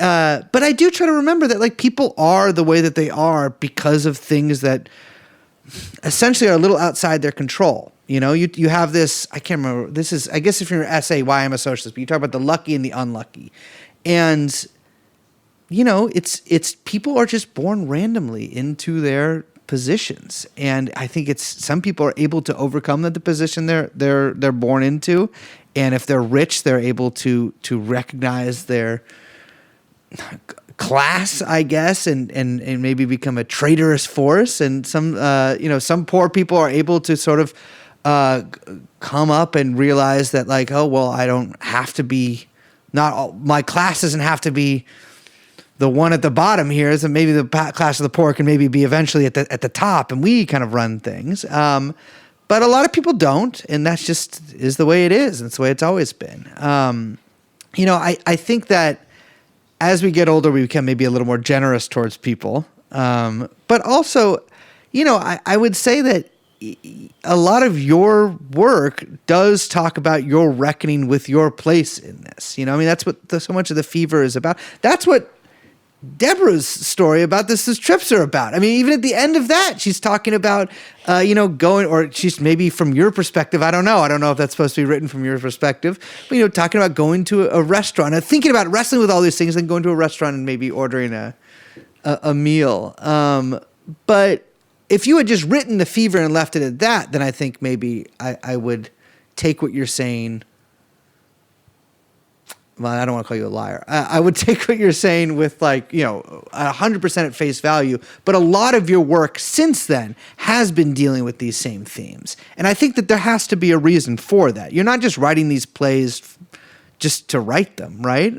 I do try to remember that like people are the way that they are because of things that essentially are a little outside their control. You have this, I can't remember, this is, I guess if you're an essay, Why I'm a Socialist, but you talk about the lucky and the unlucky. And, it's people are just born randomly into their positions. And I think some people are able to overcome the position they're born into. And if they're rich, they're able to recognize their class, I guess, and maybe become a traitorous force. And some poor people are able to sort of come up and realize that like, oh, well, I don't have to be, my class doesn't have to be the one at the bottom here. So maybe the class of the poor can maybe be eventually at the top, and we kind of run things. But a lot of people don't, and that's just is the way it is. And it's the way it's always been. I think that as we get older, we become maybe a little more generous towards people. But also, I would say that a lot of your work does talk about your reckoning with your place in this. That's what so much of The Fever is about. That's what Deborah's story about these trips are about. Even at the end of that, she's talking about, going, or she's maybe from your perspective. I don't know. I don't know if that's supposed to be written from your perspective, but, talking about going to a restaurant and thinking about wrestling with all these things and going to a restaurant and maybe ordering a meal. But if you had just written The Fever and left it at that, then I think maybe I would take what you're saying. Well, I don't want to call you a liar. I would take what you're saying with 100% at face value. But a lot of your work since then has been dealing with these same themes. And I think that there has to be a reason for that. You're not just writing these plays just to write them, right?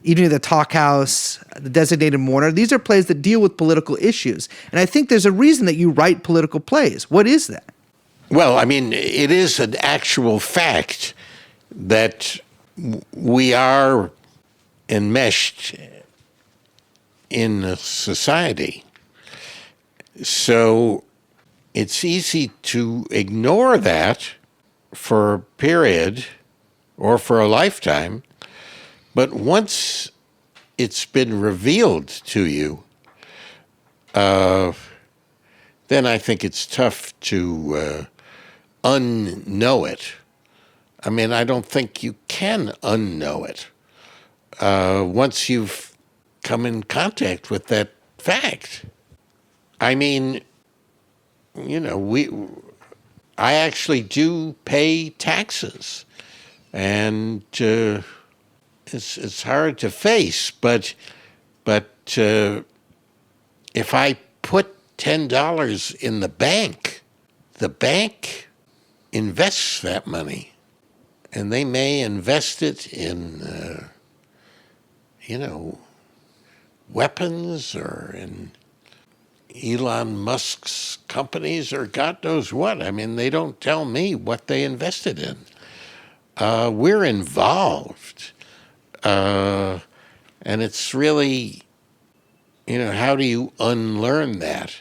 Evening at the Talk House, The Designated Mourner, these are plays that deal with political issues. And I think there's a reason that you write political plays. What is that? Well, it is an actual fact that we are enmeshed in a society. So it's easy to ignore that for a period or for a lifetime. But once it's been revealed to you, then I think it's tough to unknow it. I don't think you can unknow it once you've come in contact with that fact. I actually do pay taxes, and it's hard to face, but if I put $10 in the bank invests that money. And they may invest it in, weapons or in Elon Musk's companies or God knows what. They don't tell me what they invested in. We're involved. And it's really, how do you unlearn that?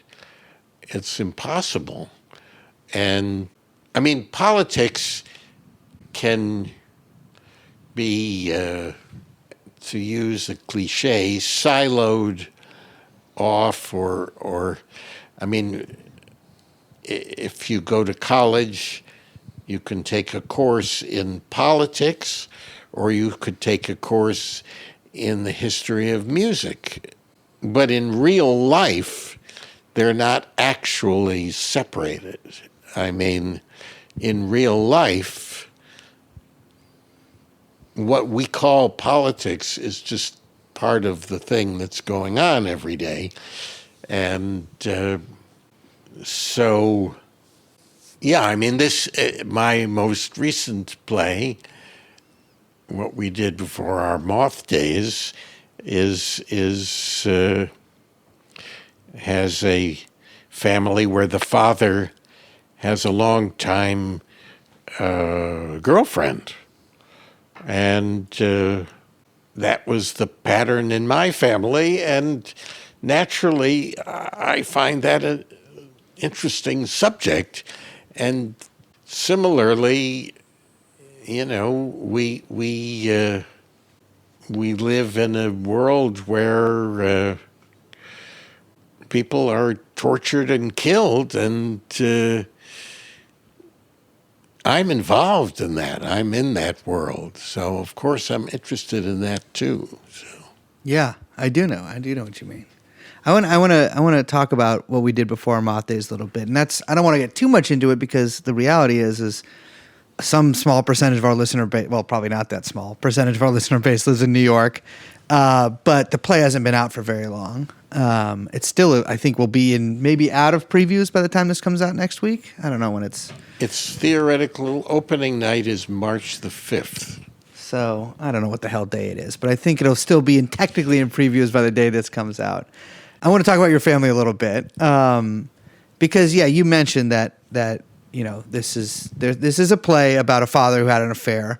It's impossible. And, politics can be, to use a cliche, siloed off or if you go to college, you can take a course in politics, or you could take a course in the history of music. But in real life, they're not actually separated. In real life, what we call politics is just part of the thing that's going on every day. And my most recent play, what we did before our moth days, has a family where the father has a long-time girlfriend. And that was the pattern in my family. And naturally, I find that an interesting subject. And similarly, we live in a world where people are tortured and killed, and I'm involved in that. I'm in that world. So, of course, I'm interested in that, too. So. Yeah, I do know. I do know what you mean. I want to talk about what we did before our moth days a little bit. And I don't want to get too much into it because the reality is some small percentage of our listener base, well, probably not that small, percentage of our listener base lives in New York. But the play hasn't been out for very long. It's still, I think, will be in maybe out of previews by the time this comes out next week. I don't know when it's... Its theoretical opening night is March the 5th. So I don't know what the hell day it is, but I think it'll still be technically in previews by the day this comes out. I want to talk about your family a little bit because, yeah, you mentioned that this is a play about a father who had an affair.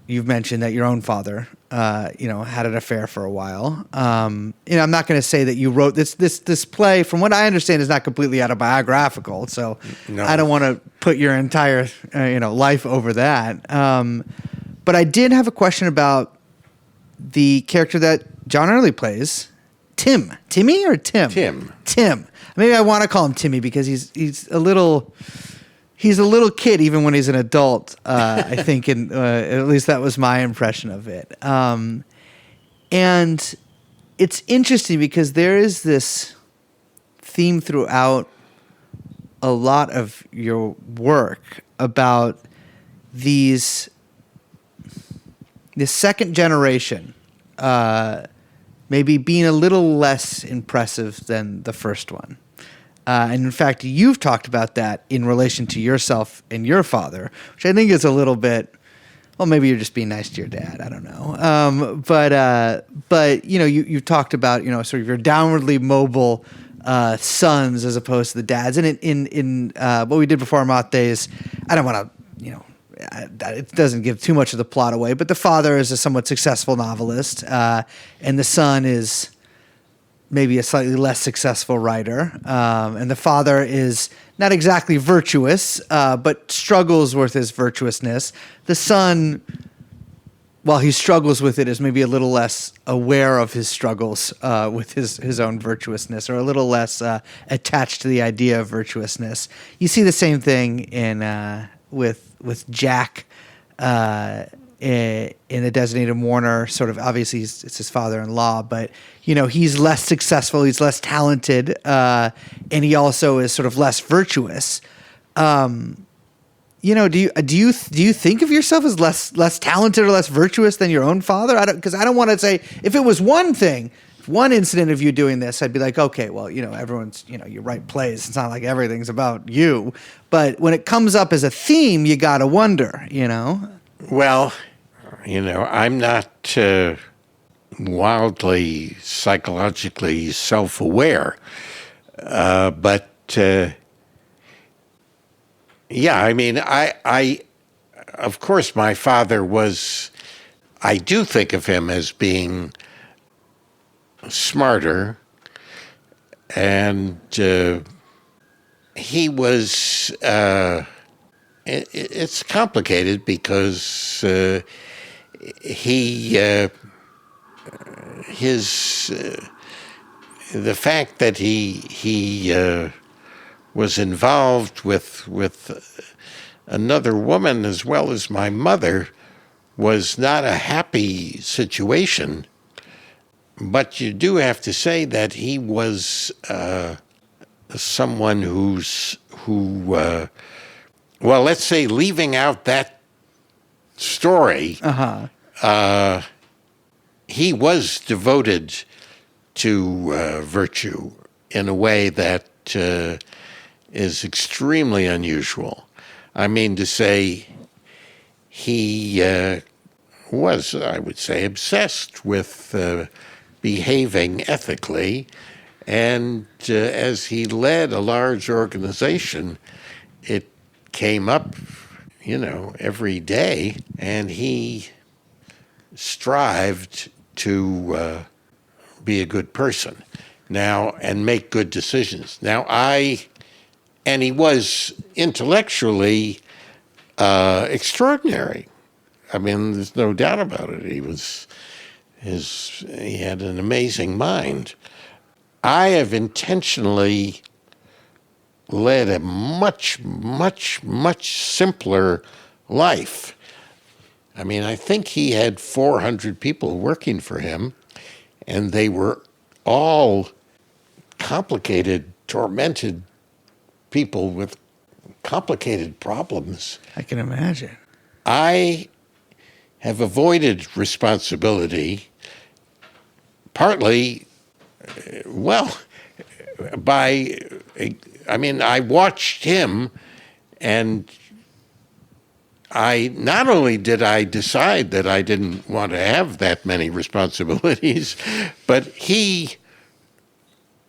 You've mentioned that your own father, had an affair for a while. I'm not going to say that you wrote this play. From what I understand, is not completely autobiographical. So No. I don't want to put your entire, life over that. But I did have a question about the character that John Early plays, Tim. Timmy or Tim? Tim. Maybe I want to call him Timmy because he's a little kid even when he's an adult. I think, at least that was my impression of it. And it's interesting because there is this theme throughout a lot of your work about this second generation maybe being a little less impressive than the first one. And in fact, you've talked about that in relation to yourself and your father, which I think is a little bit, well, maybe you're just being nice to your dad. I don't know. But you've talked about, sort of your downwardly mobile sons as opposed to the dads. And in what we did before Mott Days, I don't want to, it doesn't give too much of the plot away, but the father is a somewhat successful novelist, and the son is maybe a slightly less successful writer. And the father is not exactly virtuous, but struggles with his virtuousness. The son, while he struggles with it, is maybe a little less aware of his struggles with his own virtuousness, or a little less attached to the idea of virtuousness. You see the same thing in with Jack in The Designated Mourner. Sort of, obviously it's his father-in-law, but he's less successful, he's less talented, and he also is sort of less virtuous. Do you think of yourself as less talented or less virtuous than your own father? Because I don't want to say, if it was one thing, one incident of you doing this, I'd be like, okay, well, everyone's, you write plays. It's not like everything's about you. But when it comes up as a theme, you got to wonder, Well, I'm not wildly psychologically self-aware, but yeah, I mean, I of course, my father was, I do think of him as being smarter, and he was, it's complicated because the fact that he was involved with another woman as well as my mother was not a happy situation. But you do have to say that he was someone who, well, let's say, leaving out that story, he was devoted to virtue in a way that is extremely unusual. I mean to say, he was, I would say, obsessed with behaving ethically, and as he led a large organization, it came up, every day, and he strived to be a good person now and make good decisions. Now, and he was intellectually extraordinary. I mean, there's no doubt about it. He had an amazing mind. I have intentionally led a much, much, much simpler life. I mean, I think he had 400 people working for him, and they were all complicated, tormented people with complicated problems. I can imagine. I have avoided responsibility partly, I watched him, and not only did I decide that I didn't want to have that many responsibilities, but he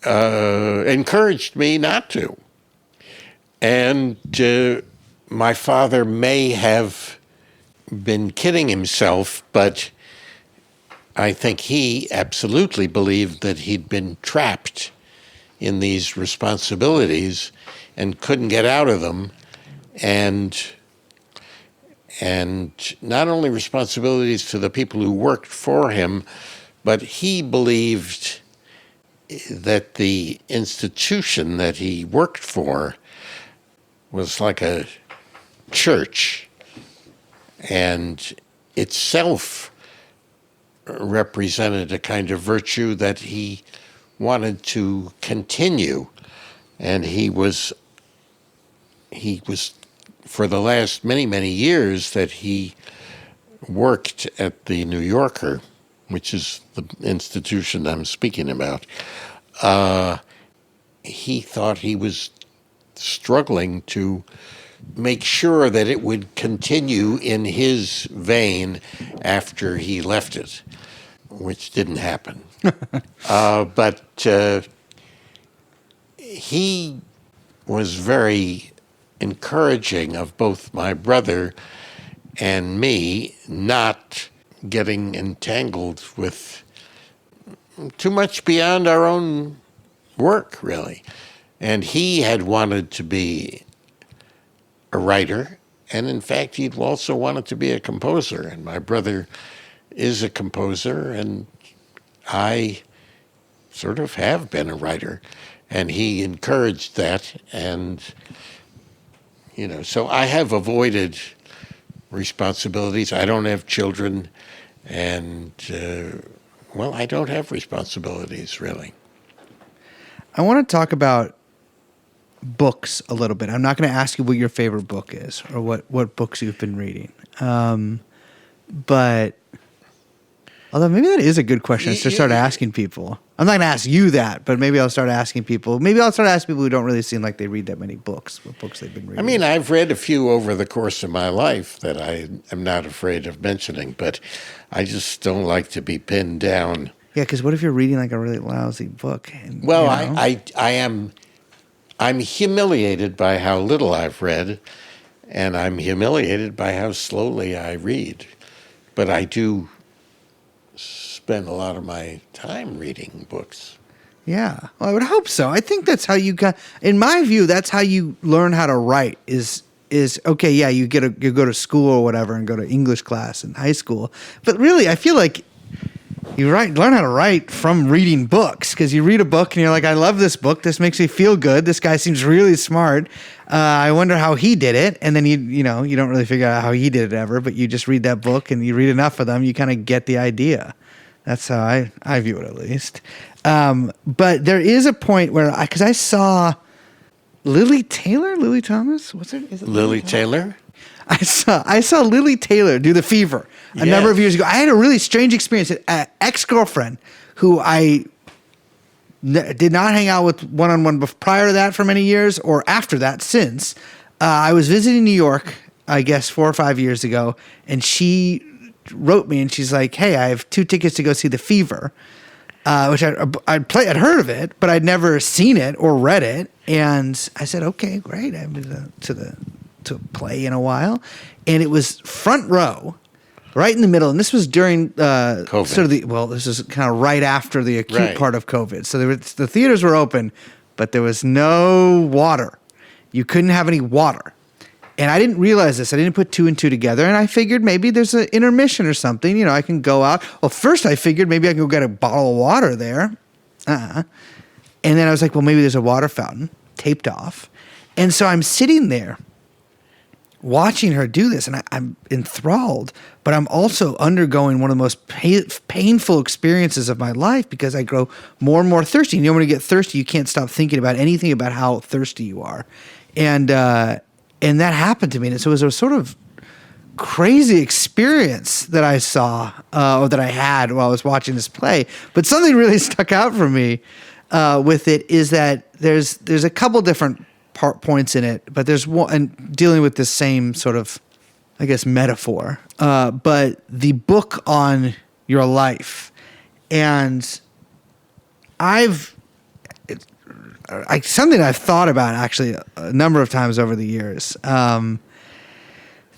encouraged me not to. And my father may have been kidding himself, but I think he absolutely believed that he'd been trapped in these responsibilities and couldn't get out of them. And not only responsibilities to the people who worked for him, but he believed that the institution that he worked for was like a church, and itself represented a kind of virtue that he wanted to continue. And he was for the last many, many years that he worked at the New Yorker, which is the institution I'm speaking about, he thought he was struggling to make sure that it would continue in his vein after he left it, which didn't happen. But he was very encouraging of both my brother and me not getting entangled with too much beyond our own work, really. And he had wanted to be a writer, and in fact, he'd also wanted to be a composer. And my brother is a composer, and I sort of have been a writer. And he encouraged that, and, so I have avoided responsibilities. I don't have children, and, I don't have responsibilities, really. I want to talk about books a little bit. I'm not going to ask you what your favorite book is or what books you've been reading. But although maybe that is a good question to start asking people. I'm not going to ask you that, but maybe I'll start asking people. Maybe I'll start asking people who don't really seem like they read that many books, what books they've been reading. I mean, I've read a few over the course of my life that I am not afraid of mentioning, but I just don't like to be pinned down. Yeah, because what if you're reading like a really lousy book? And, well, I'm humiliated by how little I've read, and I'm humiliated by how slowly I read. But I do spend a lot of my time reading books. Yeah, well, I would hope so. I think that's how you got. In my view, that's how you learn how to write. Is okay? Yeah, you go to school or whatever, and go to English class in high school. But really, I feel like you learn how to write from reading books, because you read a book and you're like, I love this book. This makes me feel good. This guy seems really smart. I wonder how he did it. And then you don't really figure out how he did it ever, but you just read that book and you read enough of them, you kind of get the idea. That's how I view it, at least. But there is a point where, because I saw Lily Thomas? What's it? Is it Lily Taylor? I saw Lily Taylor do The Fever a number of years ago. I had a really strange experience. An ex-girlfriend who I did not hang out with one-on-one prior to that for many years, or after that since. I was visiting New York, I guess 4 or 5 years ago, and she wrote me and she's like, hey, I have 2 tickets to go see The Fever, which I'd heard of it, but I'd never seen it or read it. And I said, okay, great. I haven't been to play in a while. And it was front row, right in the middle. And this was during COVID. sort of this is kind of right after the acute part of COVID. So the theaters were open, but there was no water. You couldn't have any water. And I didn't realize this. I didn't put 2 and 2 together. And I figured maybe there's an intermission or something. I can go out. Well, first I figured maybe I can go get a bottle of water there. And then I was like, well, maybe there's a water fountain taped off. And so I'm sitting there watching her do this, and I'm enthralled, but I'm also undergoing one of the most painful experiences of my life, because I grow more and more thirsty. When you get thirsty, you can't stop thinking about anything about how thirsty you are. And that happened to me. And so it was a sort of crazy experience that I saw, or that I had while I was watching this play. But something really stuck out for me with it is that there's a couple different points in it, but there's one, and dealing with the same sort of, I guess, metaphor. But the book on your life, and I've something I've thought about actually a number of times over the years.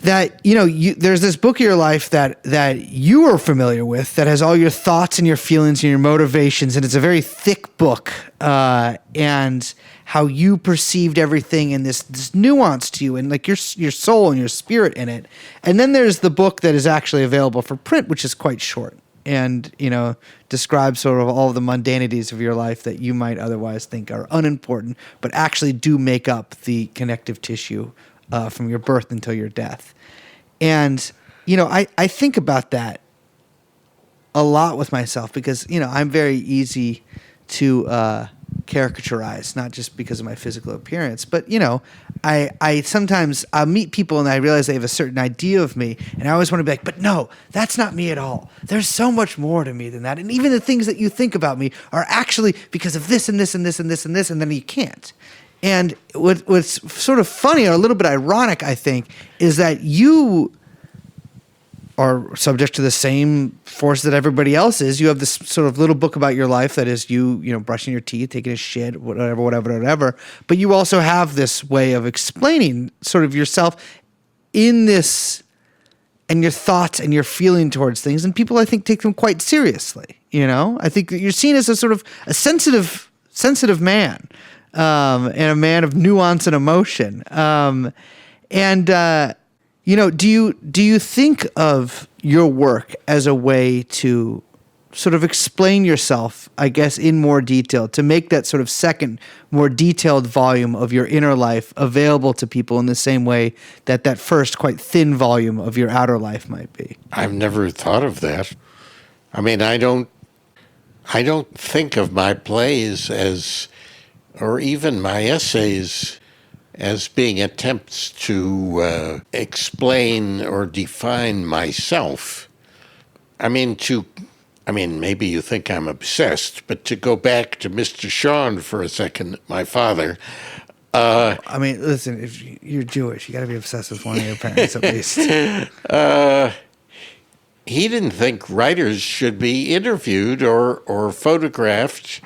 That there's this book of your life that you are familiar with that has all your thoughts and your feelings and your motivations, and it's a very thick book, and how you perceived everything and this nuance to you and like your soul and your spirit in it. And then there's the book that is actually available for print, which is quite short and describes sort of all of the mundanities of your life that you might otherwise think are unimportant, but actually do make up the connective tissue from your birth until your death. And, I think about that a lot with myself because, I'm very easy to caricaturize, not just because of my physical appearance, but, I sometimes I'll meet people and I realize they have a certain idea of me, and I always want to be like, but no, that's not me at all. There's so much more to me than that. And even the things that you think about me are actually because of this and this and this and this and this, and then you can't. And what's sort of funny or a little bit ironic, I think, is that you are subject to the same force that everybody else is. You have this sort of little book about your life that is you brushing your teeth, taking a shit, whatever. But you also have this way of explaining sort of yourself in this and your thoughts and your feeling towards things. And people, I think, take them quite seriously. I think that you're seen as a sort of a sensitive man. And a man of nuance and emotion. Do you think of your work as a way to sort of explain yourself, I guess, in more detail, to make that sort of second, more detailed volume of your inner life available to people in the same way that first quite thin volume of your outer life might be? I've never thought of that. I mean, I don't think of my plays or even my essays as being attempts to explain or define myself. I mean, maybe you think I'm obsessed, but to go back to Mr. Shawn for a second, my father. Listen, if you're Jewish, you got to be obsessed with one of your parents at least. He didn't think writers should be interviewed or photographed.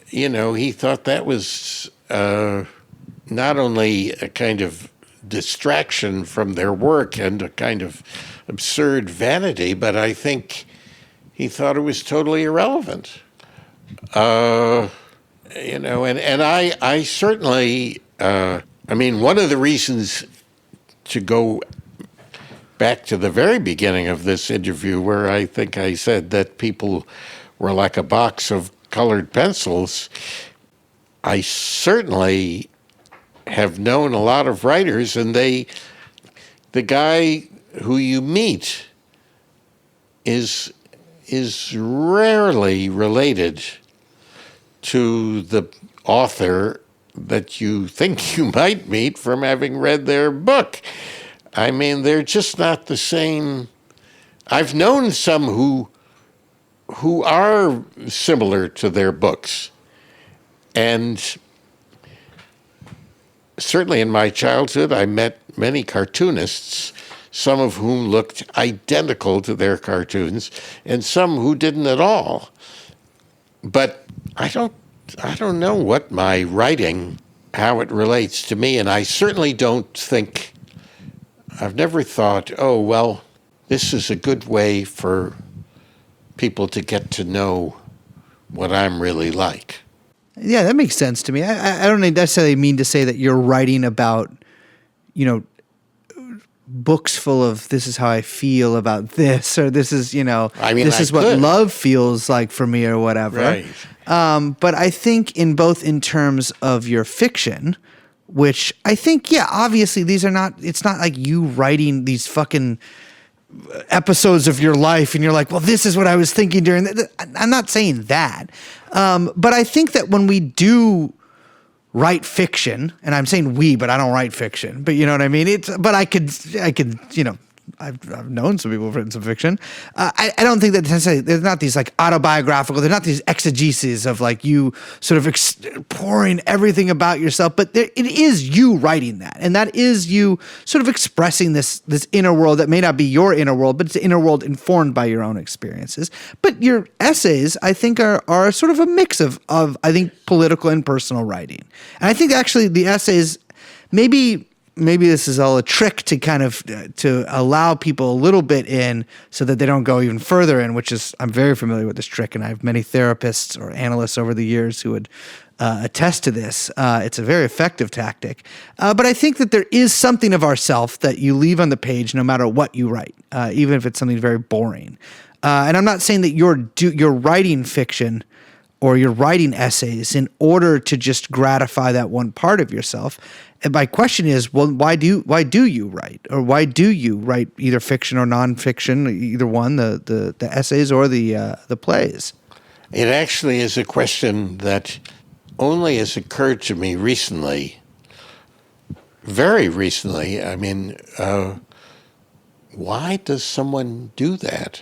He thought that was not only a kind of distraction from their work and a kind of absurd vanity, but I think he thought it was totally irrelevant. And I certainly, one of the reasons to go back to the very beginning of this interview where I think I said that people were like a box of colored pencils, I certainly have known a lot of writers, and the guy who you meet is rarely related to the author that you think you might meet from having read their book. I mean, they're just not the same. I've known some who are similar to their books. And certainly in my childhood, I met many cartoonists, some of whom looked identical to their cartoons, and some who didn't at all. But I don't know what my writing, how it relates to me, and I certainly don't think, I've never thought, oh, well, this is a good way for people to get to know what I'm really like. Yeah, that makes sense to me. I don't necessarily mean to say that you're writing about, books full of this is how I feel about this, or this is, this is what love feels like for me or whatever. Right. But I think in terms of your fiction, which I think, yeah, obviously it's not like you writing these fucking episodes of your life and you're like, well, this is what I was thinking during I'm not saying that. But I think that when we do write fiction, and I'm saying we, but I don't write fiction, but you know what I mean? But I could, I've known some people who've written some fiction. I don't think that necessarily, there's not these like autobiographical, there's not these exegeses of like you sort of pouring everything about yourself, but it is you writing that. And that is you sort of expressing this inner world that may not be your inner world, but it's an inner world informed by your own experiences. But your essays, I think, are sort of a mix of I think, political and personal writing. And I think actually the essays, maybe this is all a trick to kind of to allow people a little bit in so that they don't go even further in, which is, I'm very familiar with this trick, and I have many therapists or analysts over the years who would attest to this. It's a very effective tactic. But I think that there is something of ourself that you leave on the page no matter what you write, even if it's something very boring. And I'm not saying that you're writing fiction or you're writing essays in order to just gratify that one part of yourself. And my question is, well, why do you write, or why do you write either fiction or nonfiction, either one, the essays or the plays? It actually is a question that only has occurred to me recently, very recently. I mean, why does someone do that?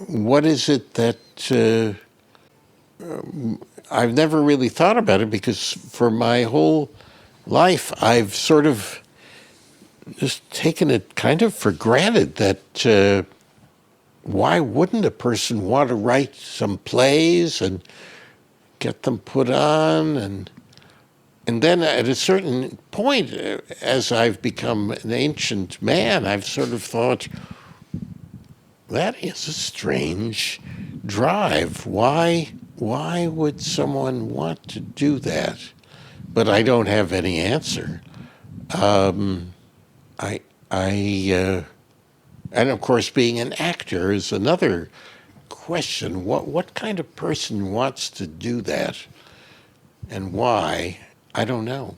What is it that I've never really thought about it, because for my whole life I've sort of just taken it kind of for granted that why wouldn't a person want to write some plays and get them put on, and then at a certain point, as I've become an ancient man, I've sort of thought, that is a strange drive. Why would someone want to do that? But I don't have any answer. And of course, being an actor is another question. What kind of person wants to do that, and why? I don't know.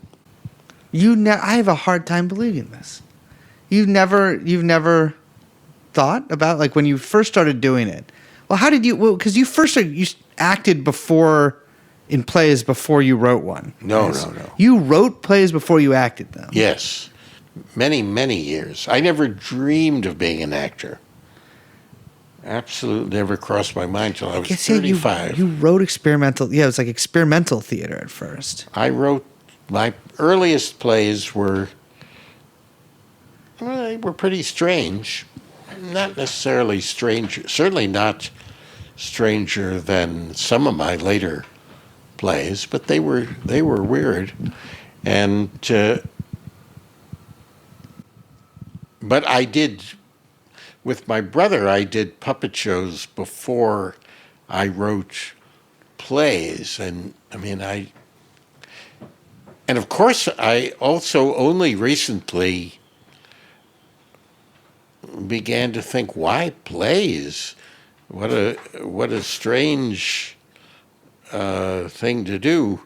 I have a hard time believing this. You've never thought about, like, when you first started doing it. Well, how did you? Well, because you acted before in plays before you wrote one. No. You wrote plays before you acted them. Yes, many, many years. I never dreamed of being an actor. Absolutely never crossed my mind till I was 35. You wrote experimental. Yeah, it was like experimental theater at first. I wrote, my earliest plays were pretty strange. Not necessarily strange, certainly not stranger than some of my later plays, but they were weird. And but I did, with my brother, I did puppet shows before I wrote plays. And I mean, and of course I also only recently began to think, why plays? What a strange thing to do,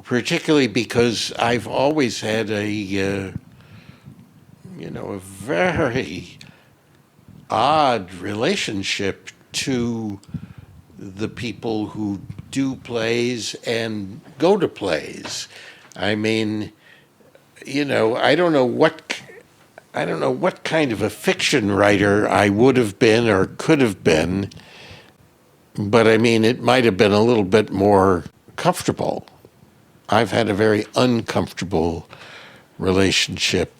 particularly because I've always had a very odd relationship to the people who do plays and go to plays. I mean, I don't know what kind of a fiction writer I would have been or could have been, but I mean, it might have been a little bit more comfortable. I've had a very uncomfortable relationship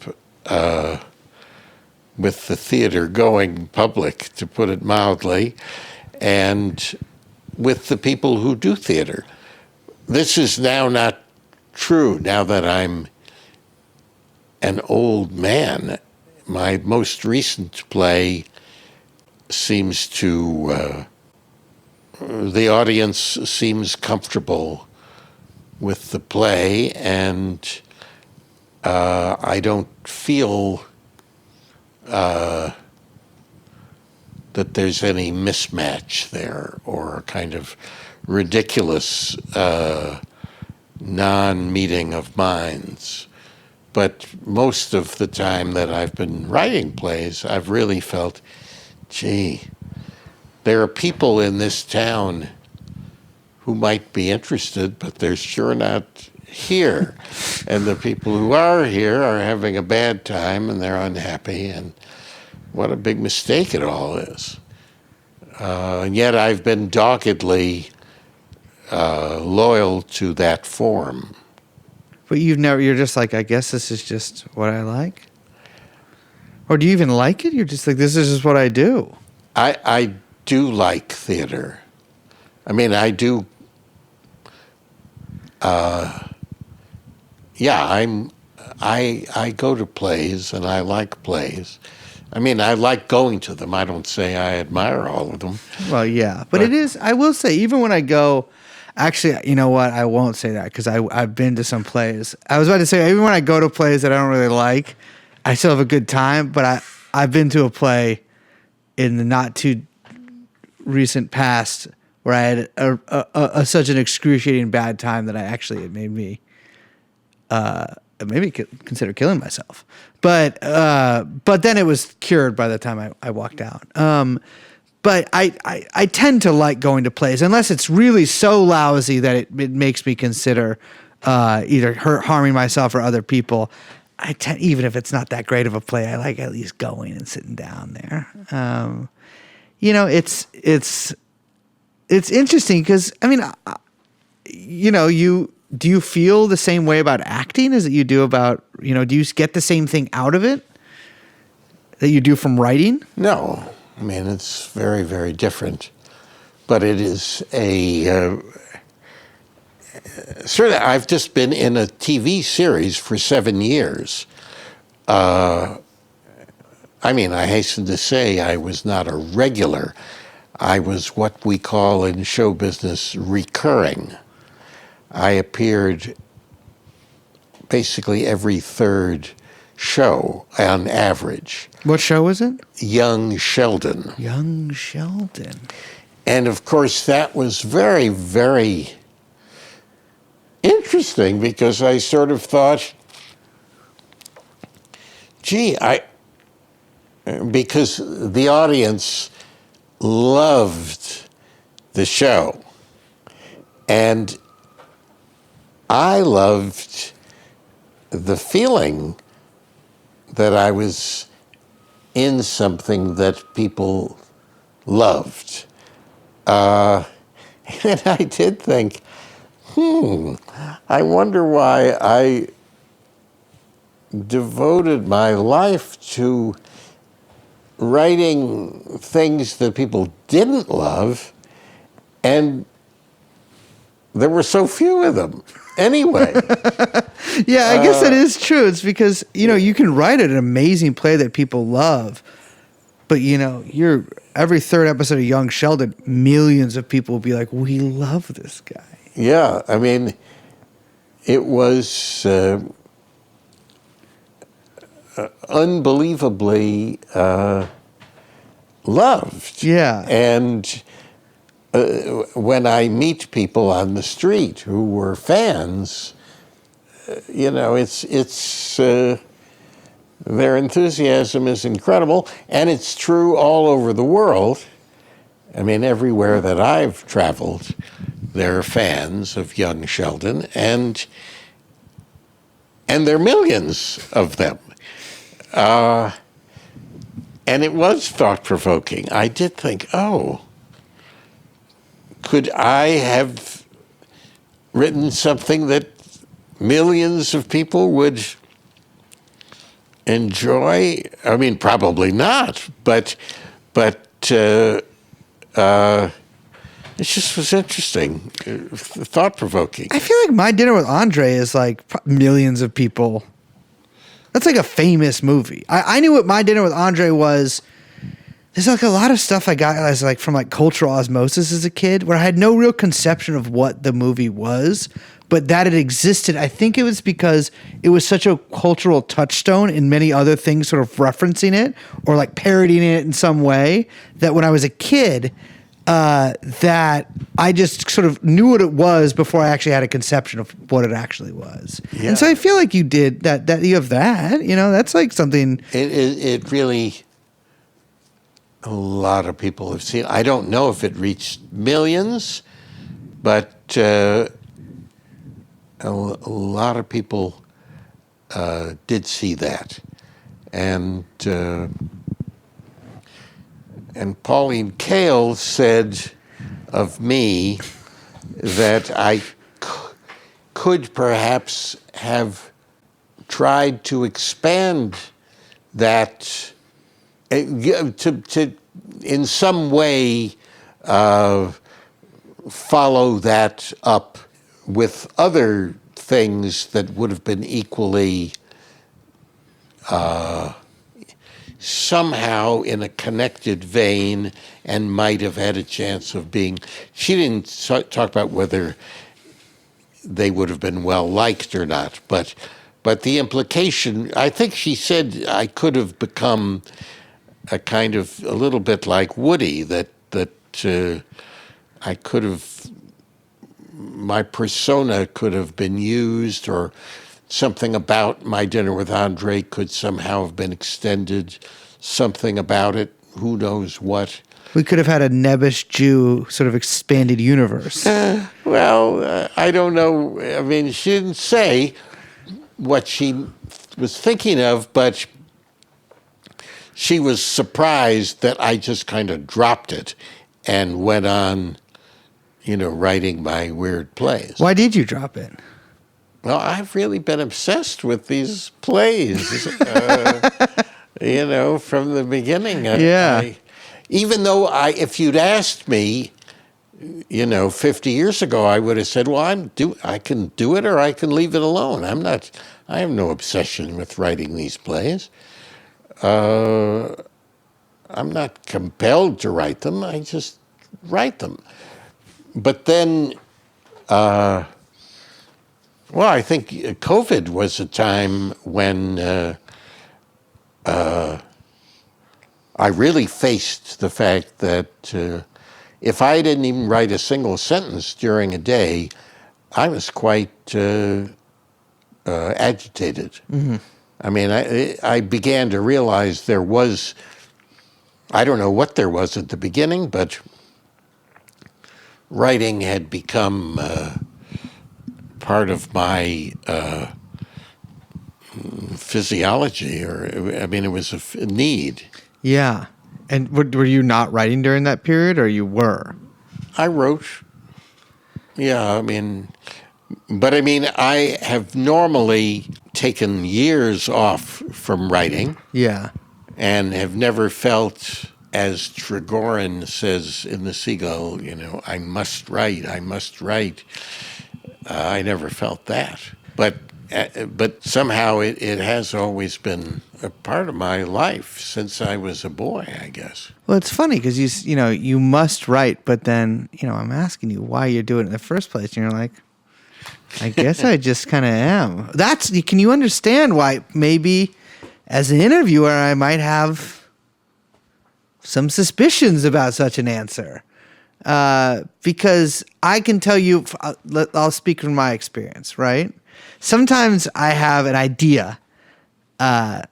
with the theater-going public, to put it mildly, and with the people who do theater. This is now not true now that I'm an old man. My most recent play seems to, the audience seems comfortable with the play, and I don't feel that there's any mismatch there, or a kind of ridiculous non-meeting of minds. But most of the time that I've been writing plays, I've really felt, gee, there are people in this town who might be interested, but they're sure not here. And the people who are here are having a bad time and they're unhappy, and what a big mistake it all is. And yet I've been doggedly loyal to that form. But you're just like, I guess this is just what I like? Or do you even like it? You're just like, this is just what I do. I do like theater. I mean, I do. I go to plays and I like plays. I mean, I like going to them. I don't say I admire all of them. Well, yeah. But it is, I will say, even when I go, actually, you know what? I won't say that because I've been to some plays. I was about to say, even when I go to plays that I don't really like, I still have a good time. But I've been to a play in the not too recent past where I had such an excruciating bad time that it made me maybe consider killing myself. But then it was cured by the time I walked out. But I tend to like going to plays unless it's really so lousy that it makes me consider either harming myself or other people. Even if it's not that great of a play, I like at least going and sitting down there. It's interesting because, I mean, do you feel the same way about acting as that you do about, do you get the same thing out of it that you do from writing? No. I mean, it's very, very different. But it is certainly, I've just been in a TV series for 7 years. I mean, I hasten to say I was not a regular. I was what we call in show business recurring. I appeared basically every third show on average. What show was it? Young Sheldon. Young Sheldon. And of course, that was very, very interesting because I sort of thought, gee, because the audience loved the show. And I loved the feeling that I was in something that people loved. And I did think, I wonder why I devoted my life to writing things that people didn't love, and there were so few of them anyway. Yeah, I guess that is true. It's because, you can write an amazing play that people love, but, you're every third episode of Young Sheldon, millions of people will be like, we love this guy. Yeah, I mean, it was unbelievably loved. Yeah. And when I meet people on the street who were fans, it's their enthusiasm is incredible, and it's true all over the world. I mean, everywhere that I've traveled, there are fans of Young Sheldon, and there are millions of them. And it was thought-provoking. I did think, could I have written something that millions of people would enjoy? I mean, probably not, but it just was interesting, thought-provoking. I feel like My Dinner with Andre is like millions of people. That's like a famous movie. I knew what My Dinner with Andre was. There's like a lot of stuff I got as like from like cultural osmosis as a kid where I had no real conception of what the movie was, but that it existed. I think it was because it was such a cultural touchstone in many other things sort of referencing it or like parodying it in some way that when I was a kid, that I just sort of knew what it was before I actually had a conception of what it actually was. Yeah. And so I feel like you did that you have that, that's like something. It really, a lot of people have seen. I don't know if it reached millions, but a lot of people did see that. And Pauline Kael said of me that I could perhaps have tried to expand that, to in some way follow that up with other things that would have been equally somehow in a connected vein and might have had a chance of being. She didn't talk about whether they would have been well liked or not, but the implication, I think she said I could have become a kind of a little bit like Woody, that I could have, my persona could have been used, or something about My Dinner with Andre could somehow have been extended, something about it, who knows what. We could have had a nebbish Jew sort of expanded universe. I don't know. I mean, she didn't say what she was thinking of, but she was surprised that I just kind of dropped it and went on, writing my weird plays. Why did you drop it? Well, I've really been obsessed with these plays, from the beginning. Yeah. Even though if you'd asked me, 50 years ago, I would have said, well, I can do it or I can leave it alone. I have no obsession with writing these plays. I'm not compelled to write them. I just write them. But then, I think COVID was a time when I really faced the fact that if I didn't even write a single sentence during a day, I was quite agitated. Mm-hmm. I mean, I began to realize there was, I don't know what there was at the beginning, but writing had become part of my physiology, it was a need. Yeah. And were you not writing during that period, or you were? I wrote. Yeah, I have normally taken years off from writing. Yeah. And have never felt, as Trigorin says in The Seagull, I must write. I never felt that. But somehow it has always been a part of my life since I was a boy, I guess. Well, it's funny because you must write, but then, I'm asking you why you do it in the first place. And you're like, I guess I just kind of am. Can you understand why maybe as an interviewer I might have some suspicions about such an answer? Because I can tell you, I'll speak from my experience, right? Sometimes I have an idea, and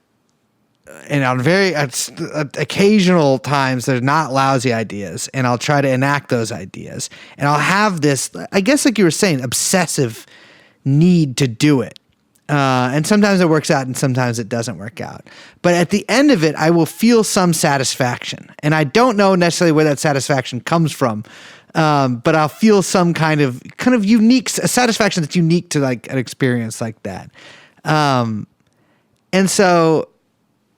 on very occasional times, they're not lousy ideas, and I'll try to enact those ideas. And I'll have this, I guess like you were saying, obsessive need to do it. And sometimes it works out and sometimes it doesn't work out. But at the end of it, I will feel some satisfaction. And I don't know necessarily where that satisfaction comes from. But I'll feel some kind of unique satisfaction that's unique to like an experience like that. And so,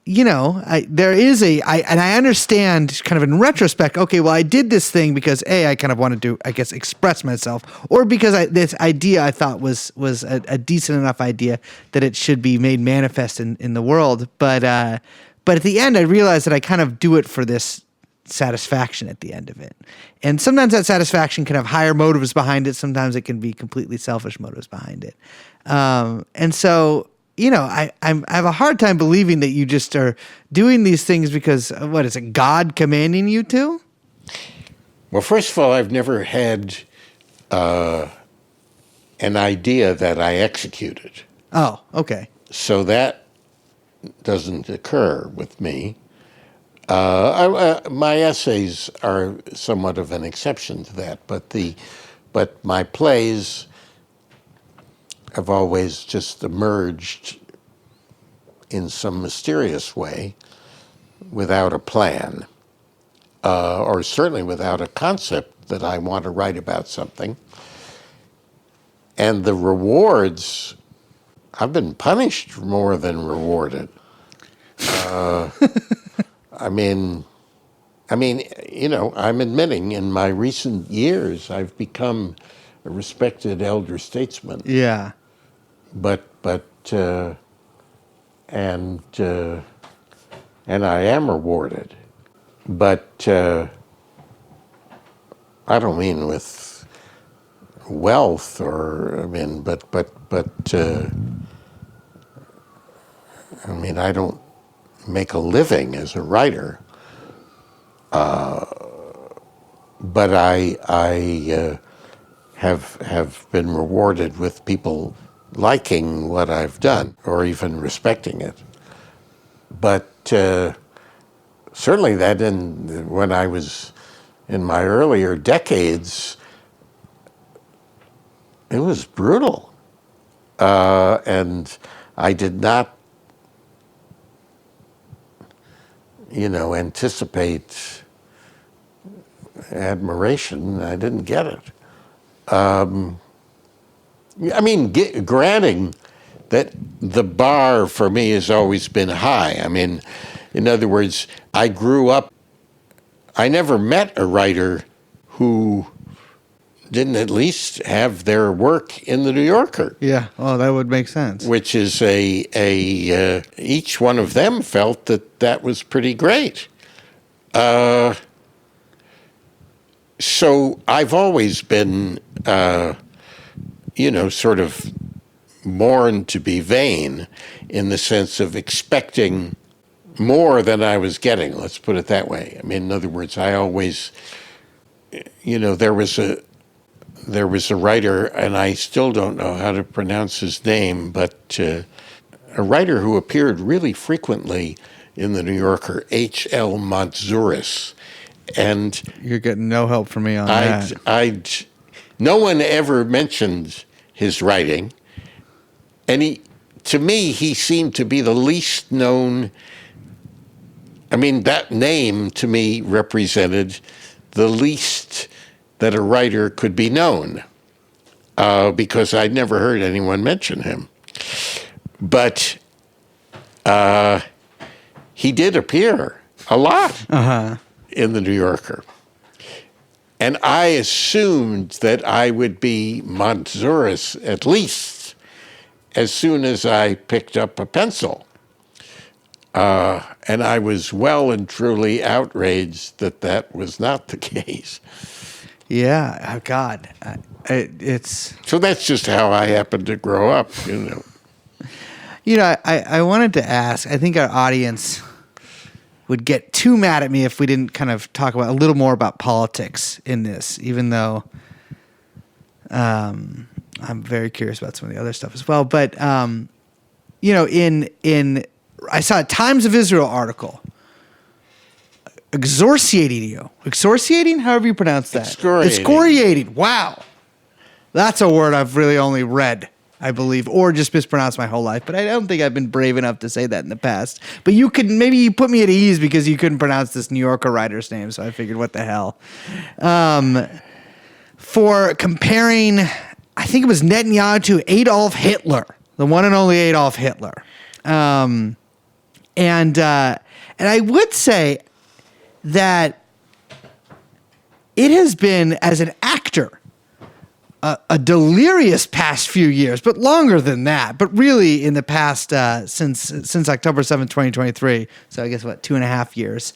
there is and I understand kind of in retrospect, okay, well, I did this thing because I kind of wanted to, I guess, express myself, or because this idea I thought was a decent enough idea that it should be made manifest in the world. But at the end, I realized that I kind of do it for this satisfaction at the end of it. And sometimes that satisfaction can have higher motives behind it. Sometimes it can be completely selfish motives behind it. And so, I have a hard time believing that you just are doing these things because, what is it, God commanding you to? Well, first of all, I've never had an idea that I executed. Oh, okay. So that doesn't occur with me. My essays are somewhat of an exception to that, but my plays have always just emerged in some mysterious way without a plan, or certainly without a concept that I want to write about something. And the rewards, I've been punished more than rewarded. I mean, I'm admitting in my recent years I've become a respected elder statesman. Yeah. And I am rewarded, but I don't mean with wealth I don't make a living as a writer, but I have been rewarded with people liking what I've done or even respecting it. But certainly when I was in my earlier decades, it was brutal. And I did not, anticipate admiration. I didn't get it. Granting that the bar for me has always been high. In other words, I grew up, I never met a writer who didn't at least have their work in the New Yorker. Yeah, well, that would make sense. Which is each one of them felt that was pretty great. So I've always been, sort of born to be vain in the sense of expecting more than I was getting. Let's put it that way. In other words, I always, there was a writer, and I still don't know how to pronounce his name, but a writer who appeared really frequently in the New Yorker, H.L. Mantzouris. And you're getting no help from me on that. No one ever mentioned his writing, and to me, he seemed to be the least known. That name to me represented the least that a writer could be known, because I'd never heard anyone mention him. But he did appear a lot in the New Yorker. And I assumed that I would be Mantzouris at least as soon as I picked up a pencil. And I was well and truly outraged that was not the case. Yeah, oh God, it's... So that's just how I happened to grow up, I wanted to ask, I think our audience would get too mad at me if we didn't kind of talk about a little more about politics in this, even though I'm very curious about some of the other stuff as well. But, I saw a Times of Israel article excoriating, however you pronounce that. Excoriating. Wow. That's a word I've really only read, I believe, or just mispronounced my whole life. But I don't think I've been brave enough to say that in the past. But maybe you put me at ease because you couldn't pronounce this New Yorker writer's name. So I figured, what the hell? For comparing, I think it was Netanyahu to Adolf Hitler, the one and only Adolf Hitler. And I would say that it has been, as an actor, a delirious past few years, but longer than that. But really, in the past, since October 7th, 2023, so I guess, 2.5 years,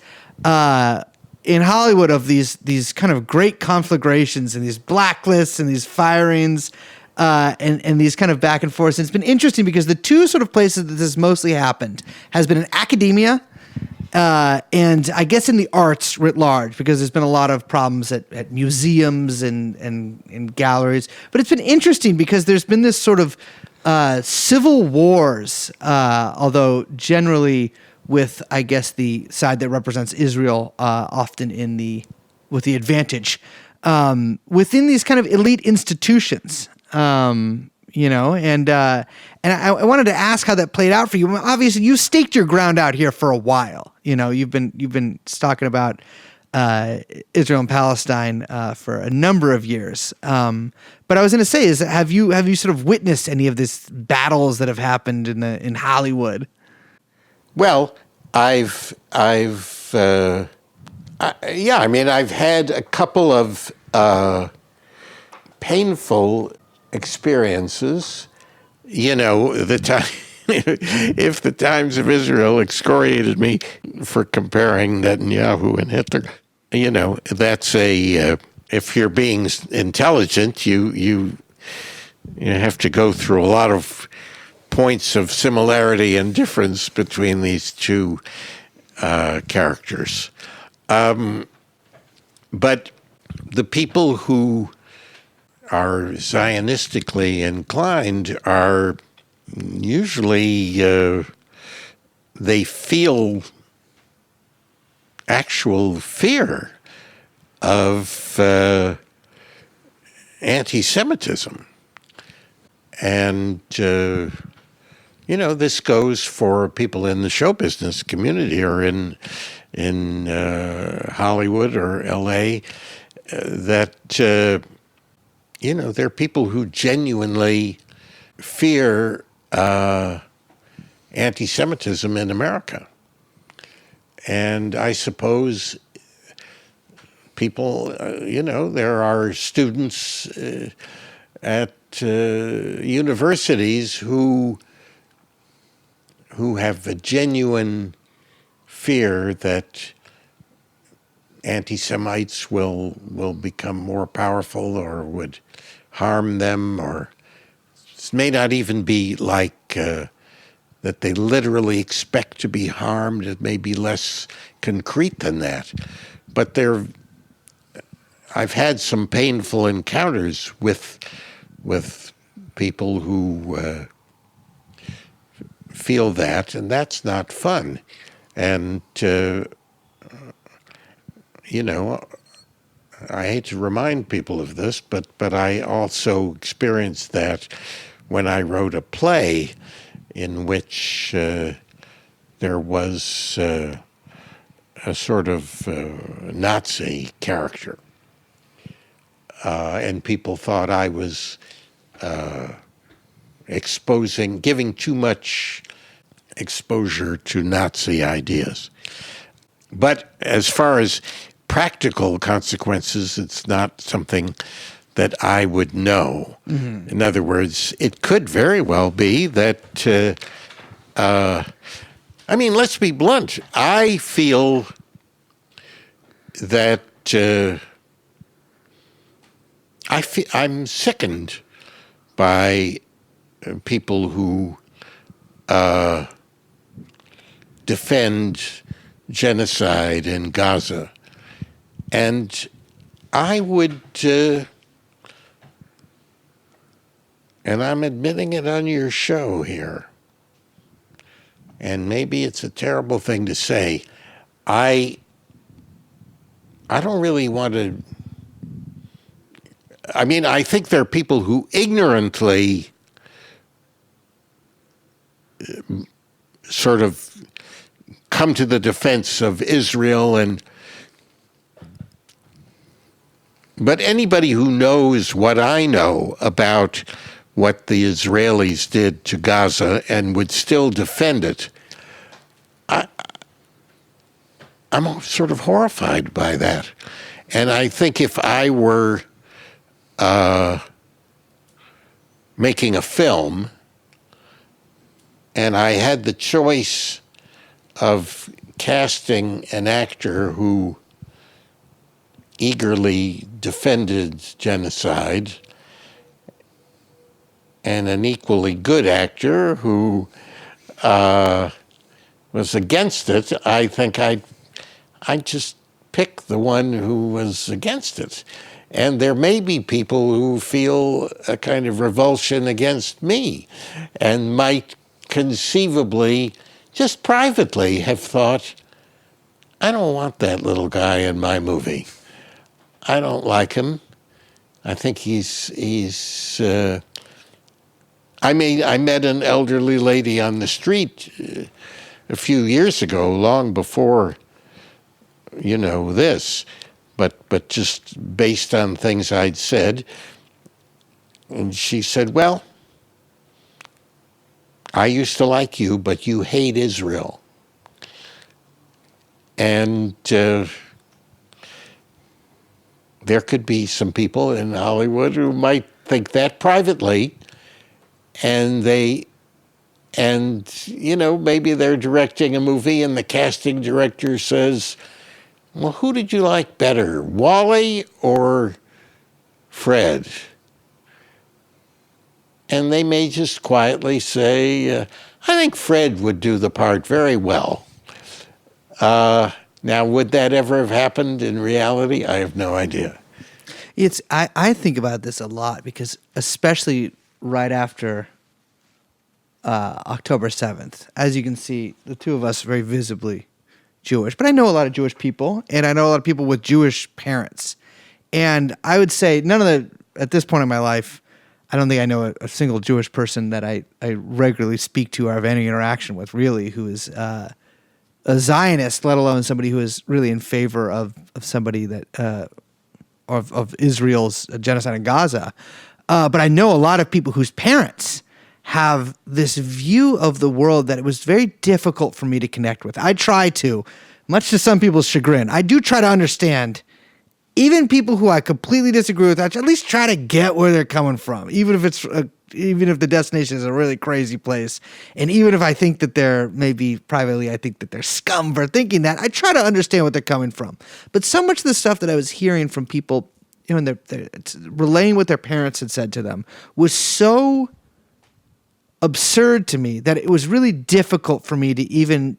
in Hollywood, of these kind of great conflagrations and these blacklists and these firings, and these kind of back and forth. And it's been interesting because the two sort of places that this mostly happened has been in academia, and I guess in the arts writ large, because there's been a lot of problems at museums and galleries. But it's been interesting because there's been this sort of civil wars, although generally with, I guess, the side that represents Israel often with the advantage, within these kind of elite institutions. And I wanted to ask how that played out for you. Obviously, you staked your ground out here for a while. You've been talking about Israel and Palestine for a number of years. But I was going to say, have you sort of witnessed any of these battles that have happened in Hollywood? Well, I've had a couple of painful experiences. The time, if the Times of Israel excoriated me for comparing Netanyahu and Hitler, that's if you're being intelligent, you have to go through a lot of points of similarity and difference between these two characters. But the people who are Zionistically inclined are usually, they feel actual fear of anti-Semitism. And, this goes for people in the show business community or in Hollywood or L.A., that, there are people who genuinely fear anti-Semitism in America. And I suppose people, there are students at universities who have a genuine fear that anti-Semites will become more powerful or would harm them, or it may not even be like that they literally expect to be harmed. It may be less concrete than that. But I've had some painful encounters with people who feel that, and that's not fun. And I hate to remind people of this, but I also experienced that when I wrote a play in which there was a sort of Nazi character. And people thought I was giving too much exposure to Nazi ideas. But as far as practical consequences, it's not something that I would know. Mm-hmm. In other words, it could very well be that, let's be blunt. I feel that I'm sickened by people who defend genocide in Gaza. And I would, and I'm admitting it on your show here, and maybe it's a terrible thing to say, I don't really want to, I think there are people who ignorantly sort of come to the defense of Israel, but anybody who knows what I know about what the Israelis did to Gaza and would still defend it, I'm sort of horrified by that. And I think if I were making a film and I had the choice of casting an actor who eagerly defended genocide and an equally good actor who was against it, I think I'd just pick the one who was against it. And there may be people who feel a kind of revulsion against me and might conceivably, just privately, have thought, I don't want that little guy in my movie. I don't like him. I think he's I mean, I met an elderly lady on the street a few years ago, long before, this, but just based on things I'd said. And she said, well, I used to like you, but you hate Israel. And there could be some people in Hollywood who might think that privately, and maybe they're directing a movie and the casting director says, well, who did you like better, Wally or Fred? And they may just quietly say, I think Fred would do the part very well. Now, would that ever have happened in reality? I have no idea. I think about this a lot because especially right after October 7th, as you can see, the two of us are very visibly Jewish. But I know a lot of Jewish people, and I know a lot of people with Jewish parents. And I would say at this point in my life, I don't think I know a single Jewish person that I regularly speak to or have any interaction with, really, who is a Zionist, let alone somebody who is really in favor of somebody that of Israel's genocide in Gaza. But I know a lot of people whose parents have this view of the world that it was very difficult for me to connect with. I try to, much to some people's chagrin, I do try to understand even people who I completely disagree with. I at least try to get where they're coming from, even if the destination is a really crazy place, and even if I think that they're maybe privately, I think that they're scum for thinking that. I try to understand what they're coming from. But so much of the stuff that I was hearing from people, and they're relaying what their parents had said to them, was so absurd to me that it was really difficult for me to even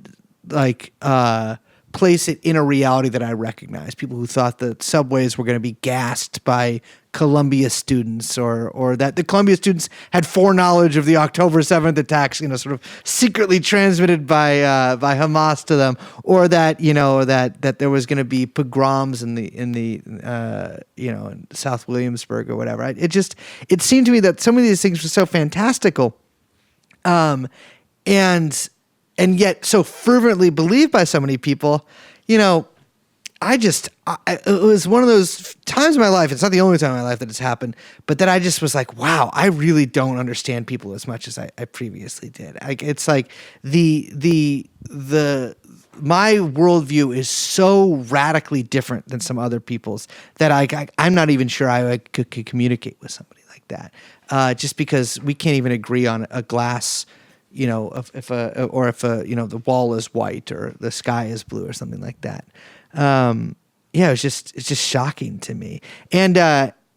place it in a reality that I recognize. People who thought that subways were going to be gassed by Columbia students, or that the Columbia students had foreknowledge of the October 7th attacks, sort of secretly transmitted by Hamas to them, or that that there was going to be pogroms in South Williamsburg or whatever. It seemed to me that some of these things were so fantastical, and yet so fervently believed by so many people. It was one of those times in my life, it's not the only time in my life that it's happened, but that I just was like, wow, I really don't understand people as much as I previously did. It's like my worldview is so radically different than some other people's that I'm not even sure I could communicate with somebody like that, just because we can't even agree on a glass, if the wall is white or the sky is blue or something like that. It's just shocking to me. And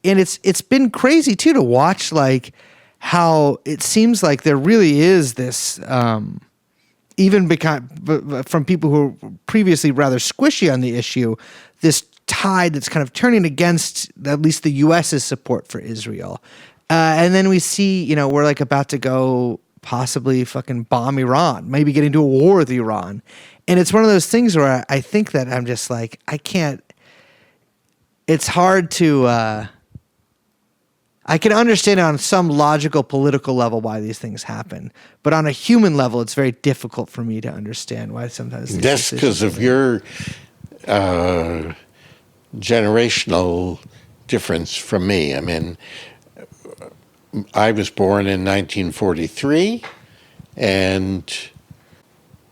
it's been crazy too to watch, like, how it seems like there really is this, from people who were previously rather squishy on the issue, this tide that's kind of turning against at least the U.S.'s support for Israel. And then we see, we're like about to go possibly fucking bomb Iran, maybe get into a war with Iran. And it's one of those things where I think that I'm just like, I can't, it's hard to, I can understand on some logical political level why these things happen, but on a human level, it's very difficult for me to understand why sometimes. That's because of your generational difference from me. I mean, I was born in 1943, and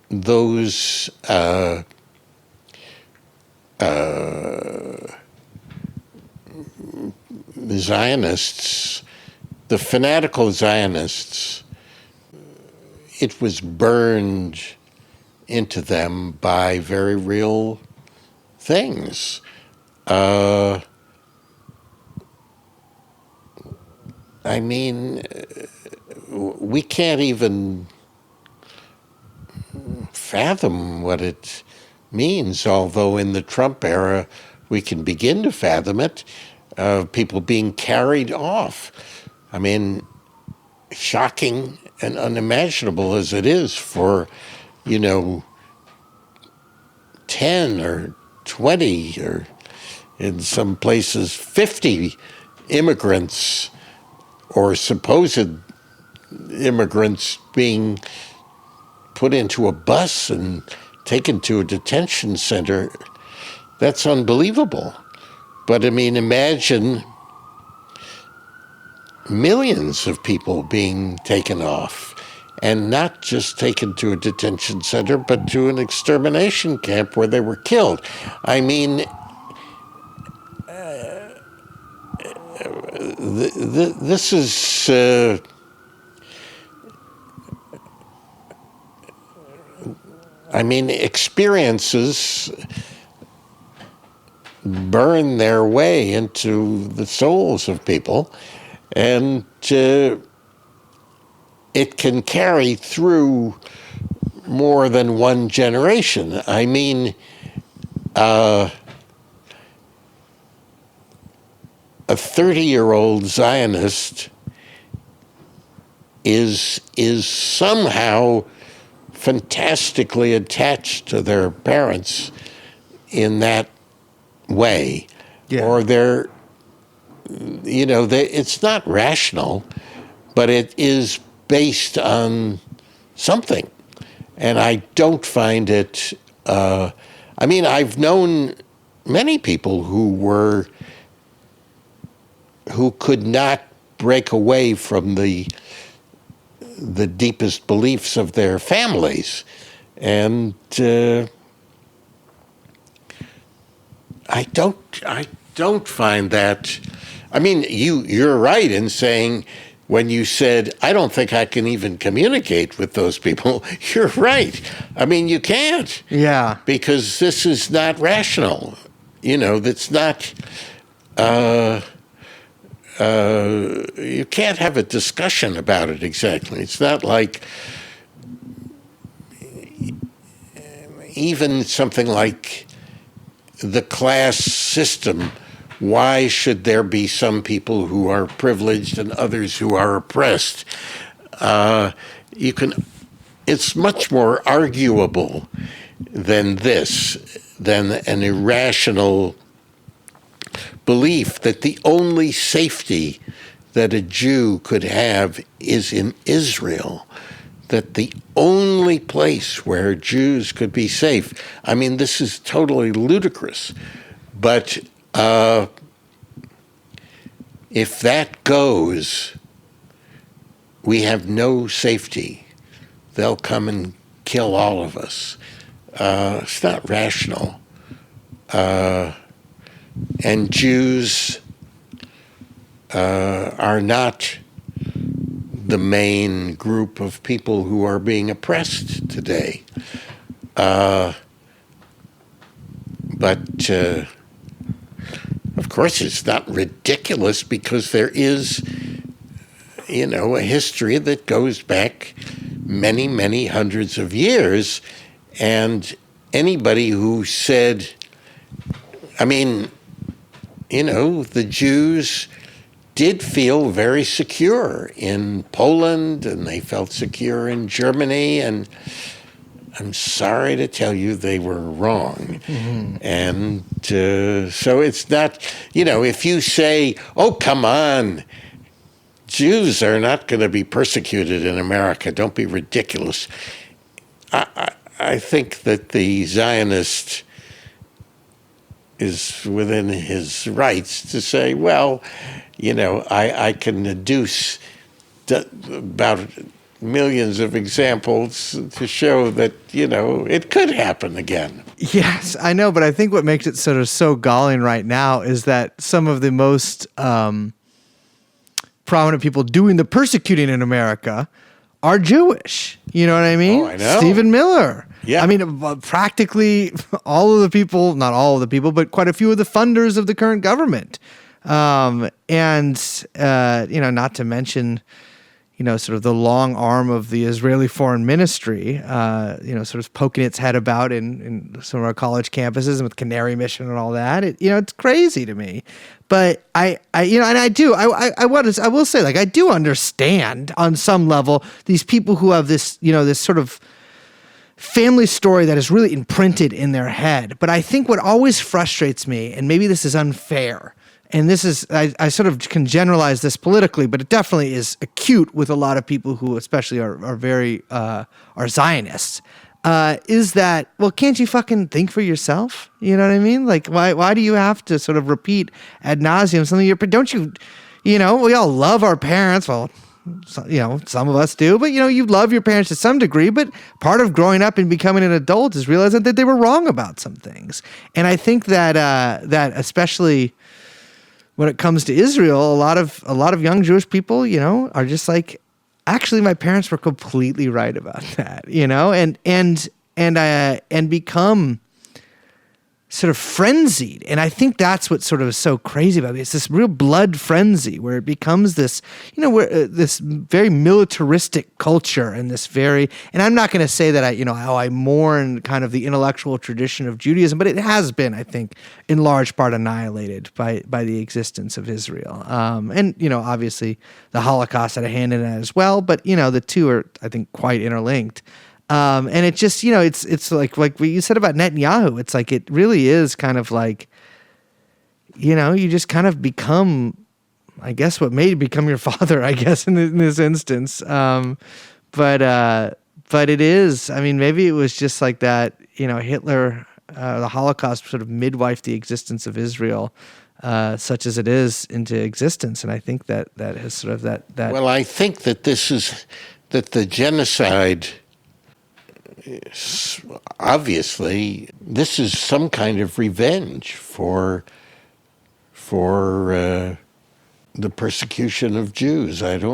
those Zionists, the fanatical Zionists, it was burned into them by very real things. I mean, we can't even fathom what it means, although in the Trump era we can begin to fathom it, people being carried off. I mean, shocking and unimaginable as it is for, 10 or 20 or in some places 50 immigrants or supposed immigrants being put into a bus and taken to a detention center. That's unbelievable. But I mean, imagine millions of people being taken off, and not just taken to a detention center, but to an extermination camp where they were killed. I mean, this is... experiences burn their way into the souls of people, and it can carry through more than one generation. I mean, a 30-year-old Zionist is somehow fantastically attached to their parents in that way. Yeah. Or it's not rational, but it is based on something. And I don't find it, I've known many people who could not break away from the deepest beliefs of their families. And I don't find that. I mean, you're right in saying, when you said, I don't think I can even communicate with those people, you're right. I mean, you can't. Yeah. Because this is not rational. That's not... you can't have a discussion about it exactly. It's not like even something like the class system. Why should there be some people who are privileged and others who are oppressed? It's much more arguable than an irrational belief that the only safety that a Jew could have is in Israel, that the only place where Jews could be safe. I mean, this is totally ludicrous, but if that goes, we have no safety. They'll come and kill all of us. It's not rational. And Jews are not the main group of people who are being oppressed today. But of course, it's not ridiculous, because there is, a history that goes back many, many hundreds of years. And anybody who said, the Jews did feel very secure in Poland, and they felt secure in Germany, and I'm sorry to tell you they were wrong. Mm-hmm. And so it's not, if you say, oh, come on, Jews are not going to be persecuted in America, don't be ridiculous. I think that the Zionist is within his rights to say, well, I can deduce about millions of examples to show that, it could happen again. Yes, I know, but I think what makes it sort of so galling right now is that some of the most prominent people doing the persecuting in America are Jewish. You know what I mean? Oh, I know. Stephen Miller. Yeah. I mean, practically all of the people, not all of the people, but quite a few of the funders of the current government. Not to mention, sort of the long arm of the Israeli foreign ministry, sort of poking its head about in some of our college campuses and with Canary Mission and all that. It's crazy to me. But I will say, like, I do understand on some level these people who have this, this sort of family story that is really imprinted in their head. But I think what always frustrates me, and maybe this is unfair, and this is, I sort of can generalize this politically, but it definitely is acute with a lot of people who especially are very, are Zionists, is that, well, can't you fucking think for yourself? You know what I mean? Like, why do you have to sort of repeat ad nauseum something don't you, we all love our parents. Well, some of us do, but you love your parents to some degree, but part of growing up and becoming an adult is realizing that they were wrong about some things. And I think that, that especially when it comes to Israel, a lot of young Jewish people, are just like, actually, my parents were completely right about that, and become sort of frenzied. And I think that's what sort of is so crazy about it. It's this real blood frenzy where it becomes this, this very militaristic culture and this and I'm not going to say that I mourn kind of the intellectual tradition of Judaism, but it has been, I think, in large part annihilated by the existence of Israel. And obviously the Holocaust had a hand in that as well, but, the two are, I think, quite interlinked. And it just, it's like what you said about Netanyahu. It's like, it really is kind of like, you just kind of become, I guess, what made you become your father, I guess, in this instance. But it is, I mean, maybe it was just like that, Hitler, the Holocaust sort of midwifed the existence of Israel, such as it is, into existence. And I think that has sort of that. Well, I think that that the genocide, obviously, this is some kind of revenge for the persecution of Jews. It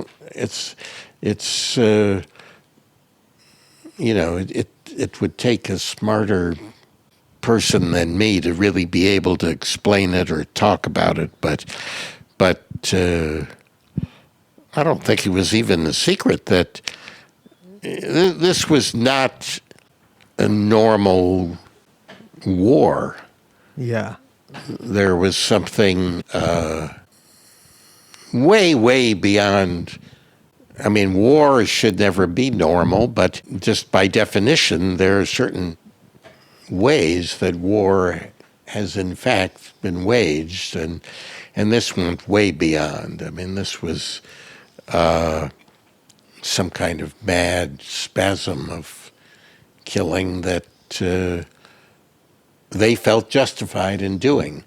would take a smarter person than me to really be able to explain it or talk about it, but I don't think it was even a secret that this was not a normal war. Yeah. There was something way, way beyond. I mean, war should never be normal, but just by definition, there are certain ways that war has in fact been waged, and this went way beyond. I mean, this was some kind of mad spasm of killing that they felt justified in doing.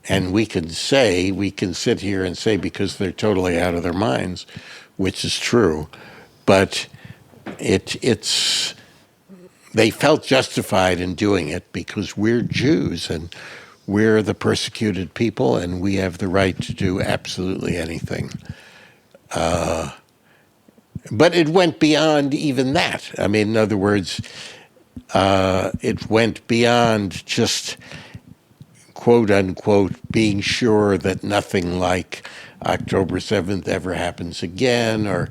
And we can sit here and say, because they're totally out of their minds, which is true, but they felt justified in doing it because we're Jews and we're the persecuted people and we have the right to do absolutely anything. But it went beyond even that. I mean, in other words, it went beyond just, quote unquote, being sure that nothing like October 7th ever happens again, or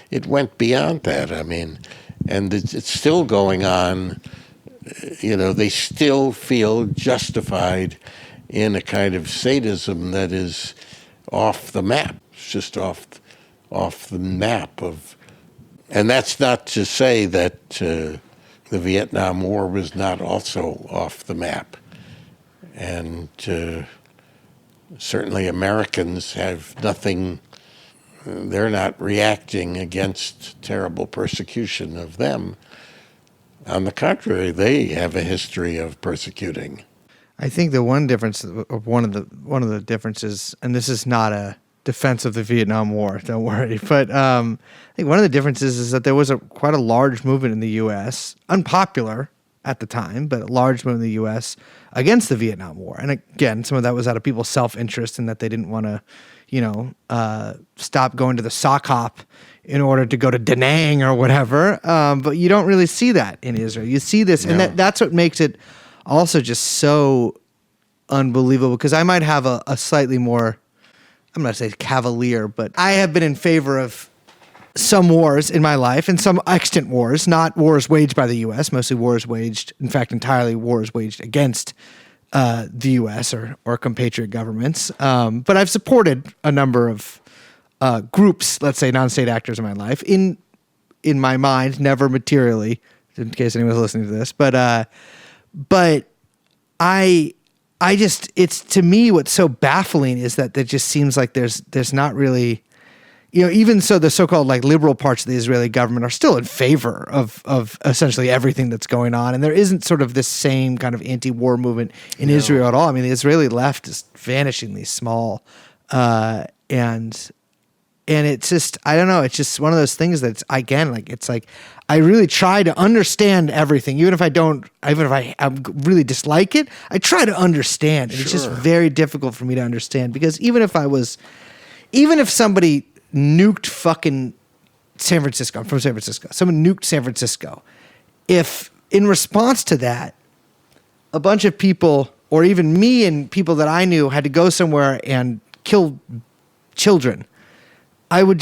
it went beyond that. I mean, and it's still going on. They still feel justified in a kind of sadism that is off the map. It's just off the map of. And that's not to say that the Vietnam War was not also off the map. And certainly Americans have nothing, they're not reacting against terrible persecution of them. On the contrary, they have a history of persecuting. I think the one difference, or one of the differences, and this is not a defense of the Vietnam War, don't worry, but I think one of the differences is that there was quite a large movement in the U.S., unpopular at the time, but a large movement in the U.S. against the Vietnam War. And again, some of that was out of people's self-interest in that they didn't want to, stop going to the sock hop in order to go to Da Nang or whatever. But you don't really see that in Israel. You see this, and that's what makes it also just so unbelievable, because I might have a slightly more, I'm not going to say cavalier, but I have been in favor of some wars in my life, and some extant wars, not wars waged by the U.S., mostly wars waged, in fact, entirely wars waged against the U.S. or compatriot governments. But I've supported a number of groups, let's say non-state actors in my life, in my mind, never materially, in case anyone's listening to this, but I it's to me what's so baffling is that it just seems like there's not really, even so the so-called like liberal parts of the Israeli government are still in favor of essentially everything that's going on. And there isn't sort of this same kind of anti-war movement in Israel at all. I mean, the Israeli left is vanishingly small. And it's just, I don't know, it's just one of those things that's, again, like, it's like, I really try to understand everything, even if I really dislike it, I try to understand. And It's just very difficult for me to understand, because even if somebody nuked fucking San Francisco, I'm from San Francisco, someone nuked San Francisco, if in response to that, a bunch of people, or even me and people that I knew, had to go somewhere and kill children, I would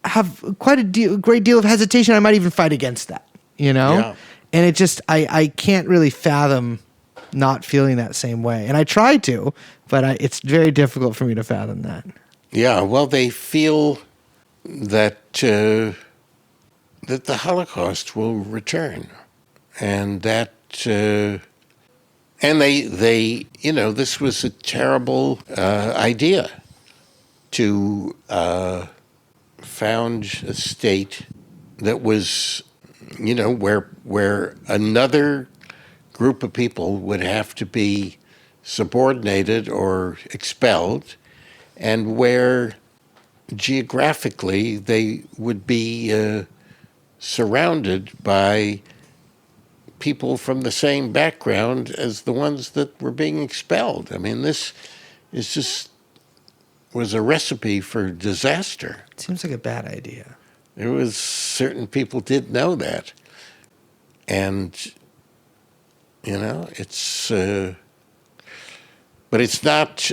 have quite a great deal of hesitation. I might even fight against that, Yeah. And it just, I can't really fathom not feeling that same way. And I try to, but it's very difficult for me to fathom that. Yeah, well, they feel that that the Holocaust will return, and that and they this was a terrible idea to found a state that was, where another group of people would have to be subordinated or expelled, and where geographically they would be surrounded by people from the same background as the ones that were being expelled. I mean, this was a recipe for disaster. It seems like a bad idea. There was certain people did know that. And, it's, but it's not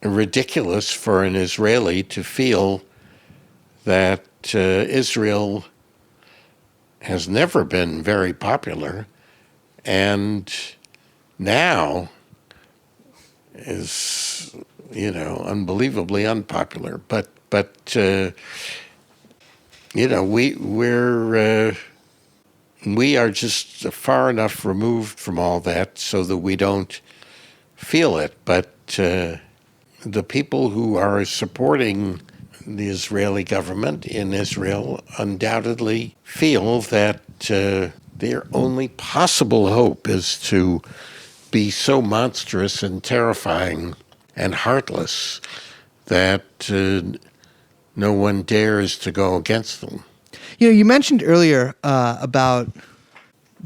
ridiculous for an Israeli to feel that Israel has never been very popular, and now is, unbelievably unpopular. But we are just far enough removed from all that so that we don't feel it. But the people who are supporting the Israeli government in Israel undoubtedly feel that their only possible hope is to be so monstrous and terrifying and heartless that no one dares to go against them. You mentioned earlier about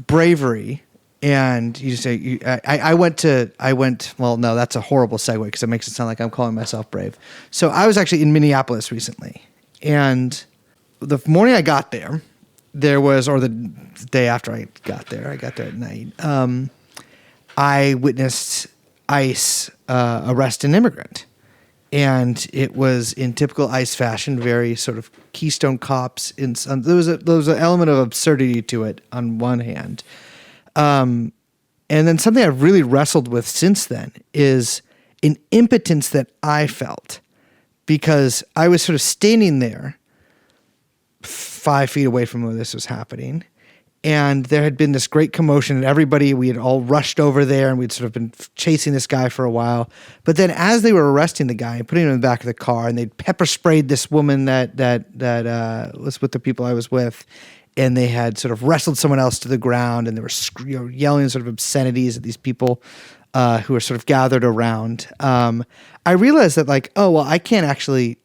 bravery, and you say I went. Well, no, that's a horrible segue because it makes it sound like I'm calling myself brave. So I was actually in Minneapolis recently, and the morning I got there, or the day after I got there at night. I witnessed ICE arrest an immigrant. And it was in typical ICE fashion, very sort of Keystone Cops. There was an element of absurdity to it on one hand. And then something I've really wrestled with since then is an impotence that I felt, because I was sort of standing there 5 feet away from where this was happening. And there had been this great commotion, and we had all rushed over there, and we'd sort of been chasing this guy for a while. But then as they were arresting the guy and putting him in the back of the car, and they'd pepper sprayed this woman that was with the people I was with, and they had sort of wrestled someone else to the ground, and they were yelling sort of obscenities at these people who were sort of gathered around. I realized that I can't actually...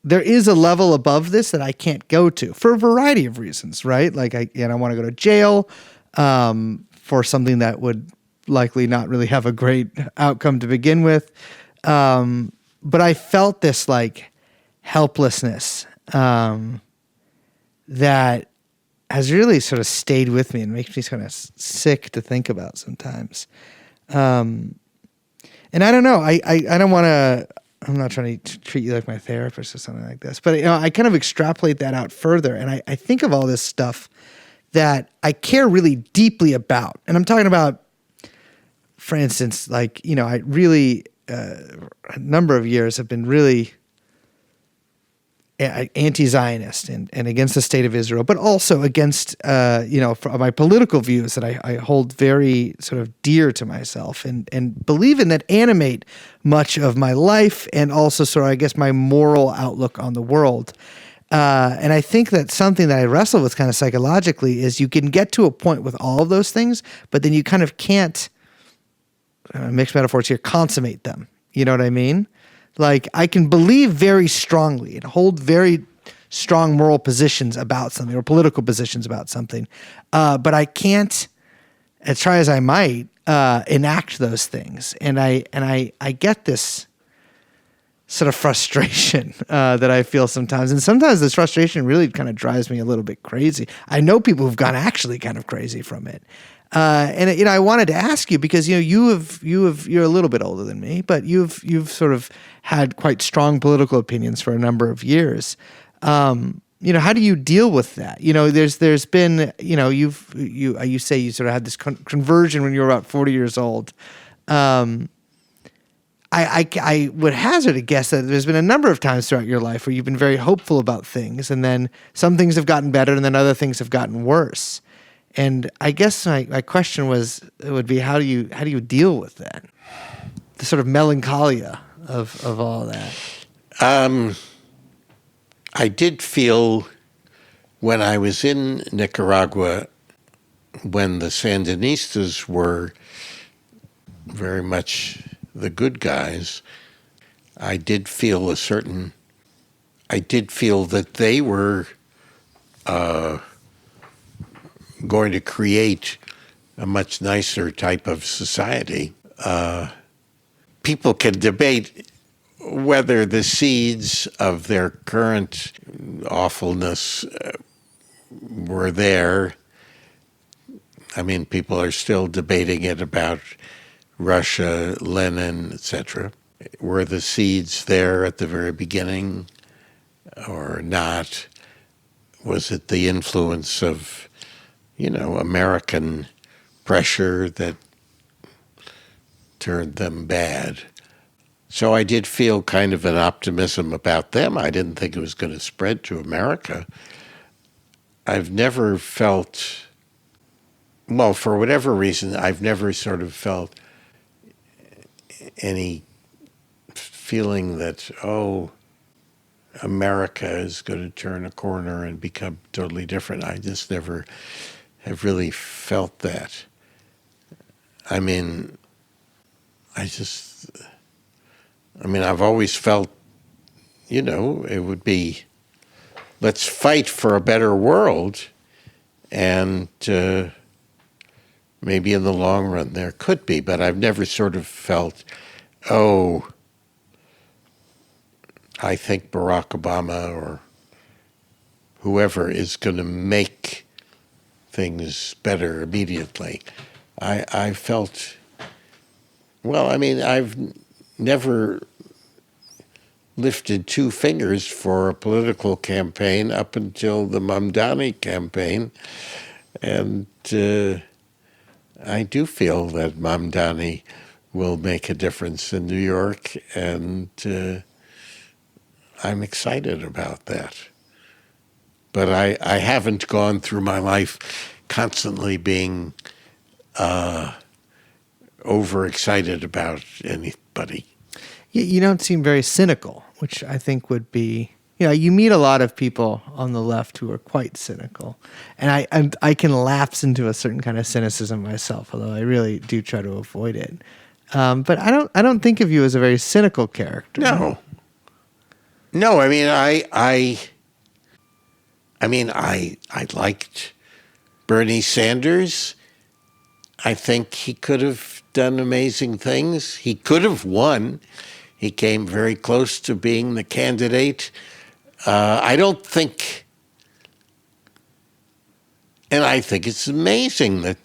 There is a level above this that I can't go to for a variety of reasons, right? Like I want to go to jail for something that would likely not really have a great outcome to begin with. But I felt this helplessness that has really sort of stayed with me and makes me kind of sick to think about sometimes. And I don't know. I don't want to... I'm not trying to treat you like my therapist or something like this, but I kind of extrapolate that out further, and I think of all this stuff that I care really deeply about. And I'm talking about, for instance, I really, a number of years have been really anti-Zionist and against the state of Israel, but also against, my political views that I hold very sort of dear to myself and believe in, that animate much of my life and also sort of, I guess, my moral outlook on the world. And I think that something that I wrestle with kind of psychologically is you can get to a point with all of those things, but then you kind of can't, mixed metaphors here, consummate them. You know what I mean? Like, I can believe very strongly and hold very strong moral positions about something or political positions about something, but I can't, as try as I might, enact those things. And I get this sort of frustration that I feel sometimes. And sometimes this frustration really kind of drives me a little bit crazy. I know people who've gone actually kind of crazy from it. And I wanted to ask you because you're a little bit older than me, but you've sort of had quite strong political opinions for a number of years. How do you deal with that? There's been you say you sort of had this conversion when you were about 40 years old. I would hazard a guess that there's been a number of times throughout your life where you've been very hopeful about things, and then some things have gotten better, and then other things have gotten worse. And I guess my question would be how do you deal with that, the sort of melancholia of all that? I did feel when I was in Nicaragua, when the Sandinistas were very much the good guys, I did feel that they were going to create a much nicer type of society. People can debate whether the seeds of their current awfulness were there. I mean, people are still debating it about Russia, Lenin, etc. Were the seeds there at the very beginning or not? Was it the influence of American pressure that turned them bad? So I did feel kind of an optimism about them. I didn't think it was going to spread to America. I've never felt, well, for whatever reason, I've never sort of felt any feeling that, America is going to turn a corner and become totally different. I just never have really felt that. I mean, I've always felt, it would be, let's fight for a better world, and maybe in the long run there could be, but I've never sort of felt, I think Barack Obama or whoever is going to make things better immediately. I felt, I've never lifted two fingers for a political campaign up until the Mamdani campaign. And I do feel that Mamdani will make a difference in New York, and I'm excited about that. But I haven't gone through my life constantly being overexcited about anybody. You don't seem very cynical, which I think would be, you meet a lot of people on the left who are quite cynical. And I can lapse into a certain kind of cynicism myself, although I really do try to avoid it. But I don't think of you as a very cynical character. No, I liked Bernie Sanders. I think he could have done amazing things. He could have won. He came very close to being the candidate. I don't think, and I think it's amazing that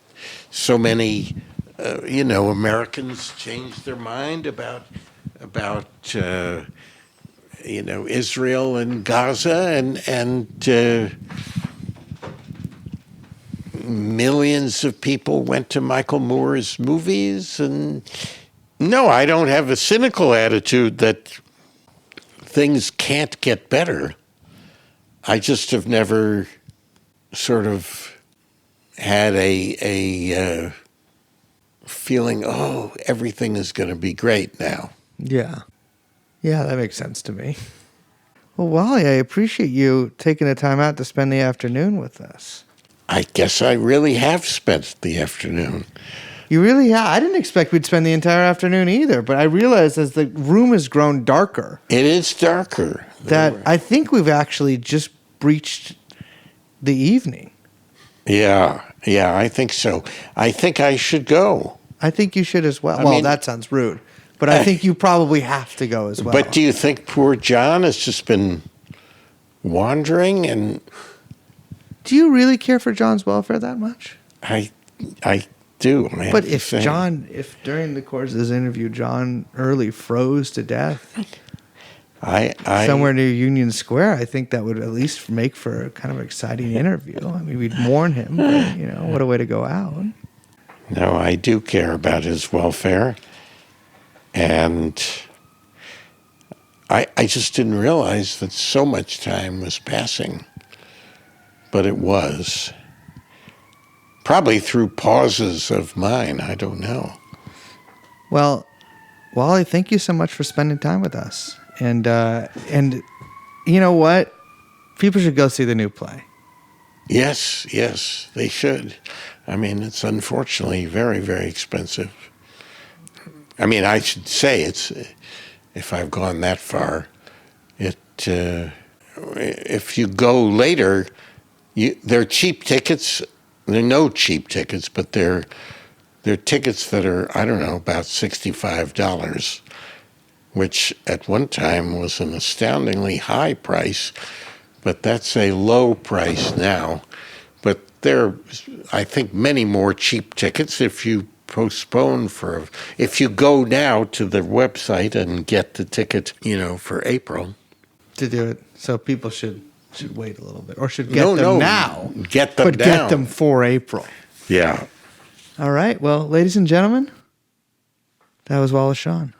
so many, Americans changed their mind about Israel and Gaza, and millions of people went to Michael Moore's movies. And no, I don't have a cynical attitude that things can't get better. I just have never sort of had a feeling, oh, everything is going to be great now. Yeah. Yeah, that makes sense to me. Well, Wally, I appreciate you taking the time out to spend the afternoon with us. I guess I really have spent the afternoon. You really have. I didn't expect we'd spend the entire afternoon either, but I realized as the room has grown darker. It is darker. That I think we've actually just breached the evening. Yeah, I think so. I think I should go. I think you should as well. I Well, mean, that sounds rude, but I think you probably have to go as well. But do you think poor John has just been wandering? And do you really care for John's welfare that much? I do. But if during the course of this interview, John Early froze to death somewhere near Union Square, I think that would at least make for a kind of exciting interview. I mean, we'd mourn him, but, what a way to go out. No, I do care about his welfare. And I just didn't realize that so much time was passing. But it was. Probably through pauses of mine. I don't know. Well, Wally, thank you so much for spending time with us. And you know what? People should go see the new play. Yes, they should. I mean, it's unfortunately very, very expensive. I mean, I should say if I've gone that far, if you go later, there are cheap tickets. There are no cheap tickets, but they're tickets that are, I don't know, about $65, which at one time was an astoundingly high price, but that's a low price now. But there are, I think, many more cheap tickets if you if you go now to the website and get the ticket, for April. To do it. So people should wait a little bit, or should get them now. Get them but now. Get them for April. Yeah. All right. Well, ladies and gentlemen, that was Wallace Shawn.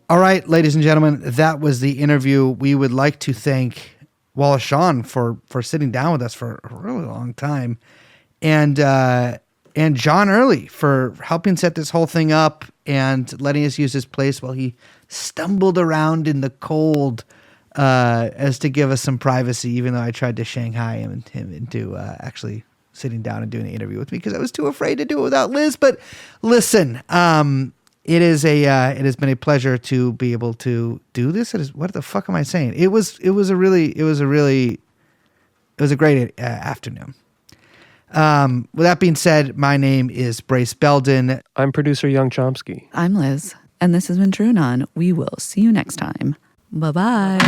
All right, ladies and gentlemen, that was the interview. We would like to thank Wallace Shawn for sitting down with us for a really long time, and John Early for helping set this whole thing up and letting us use his place while he stumbled around in the cold as to give us some privacy, even though I tried to Shanghai him into actually sitting down and doing the interview with me because I was too afraid to do it without Liz. But listen, it has been a pleasure to be able to do this. What the fuck am I saying? It was a great afternoon. With that being said, my name is Brace Belden. I'm producer Young Chomsky. I'm Liz, and this has been TrueAnon. We will see you next time. Bye-bye.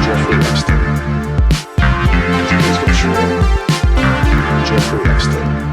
Jeffrey Epstein. Jeffrey Epstein.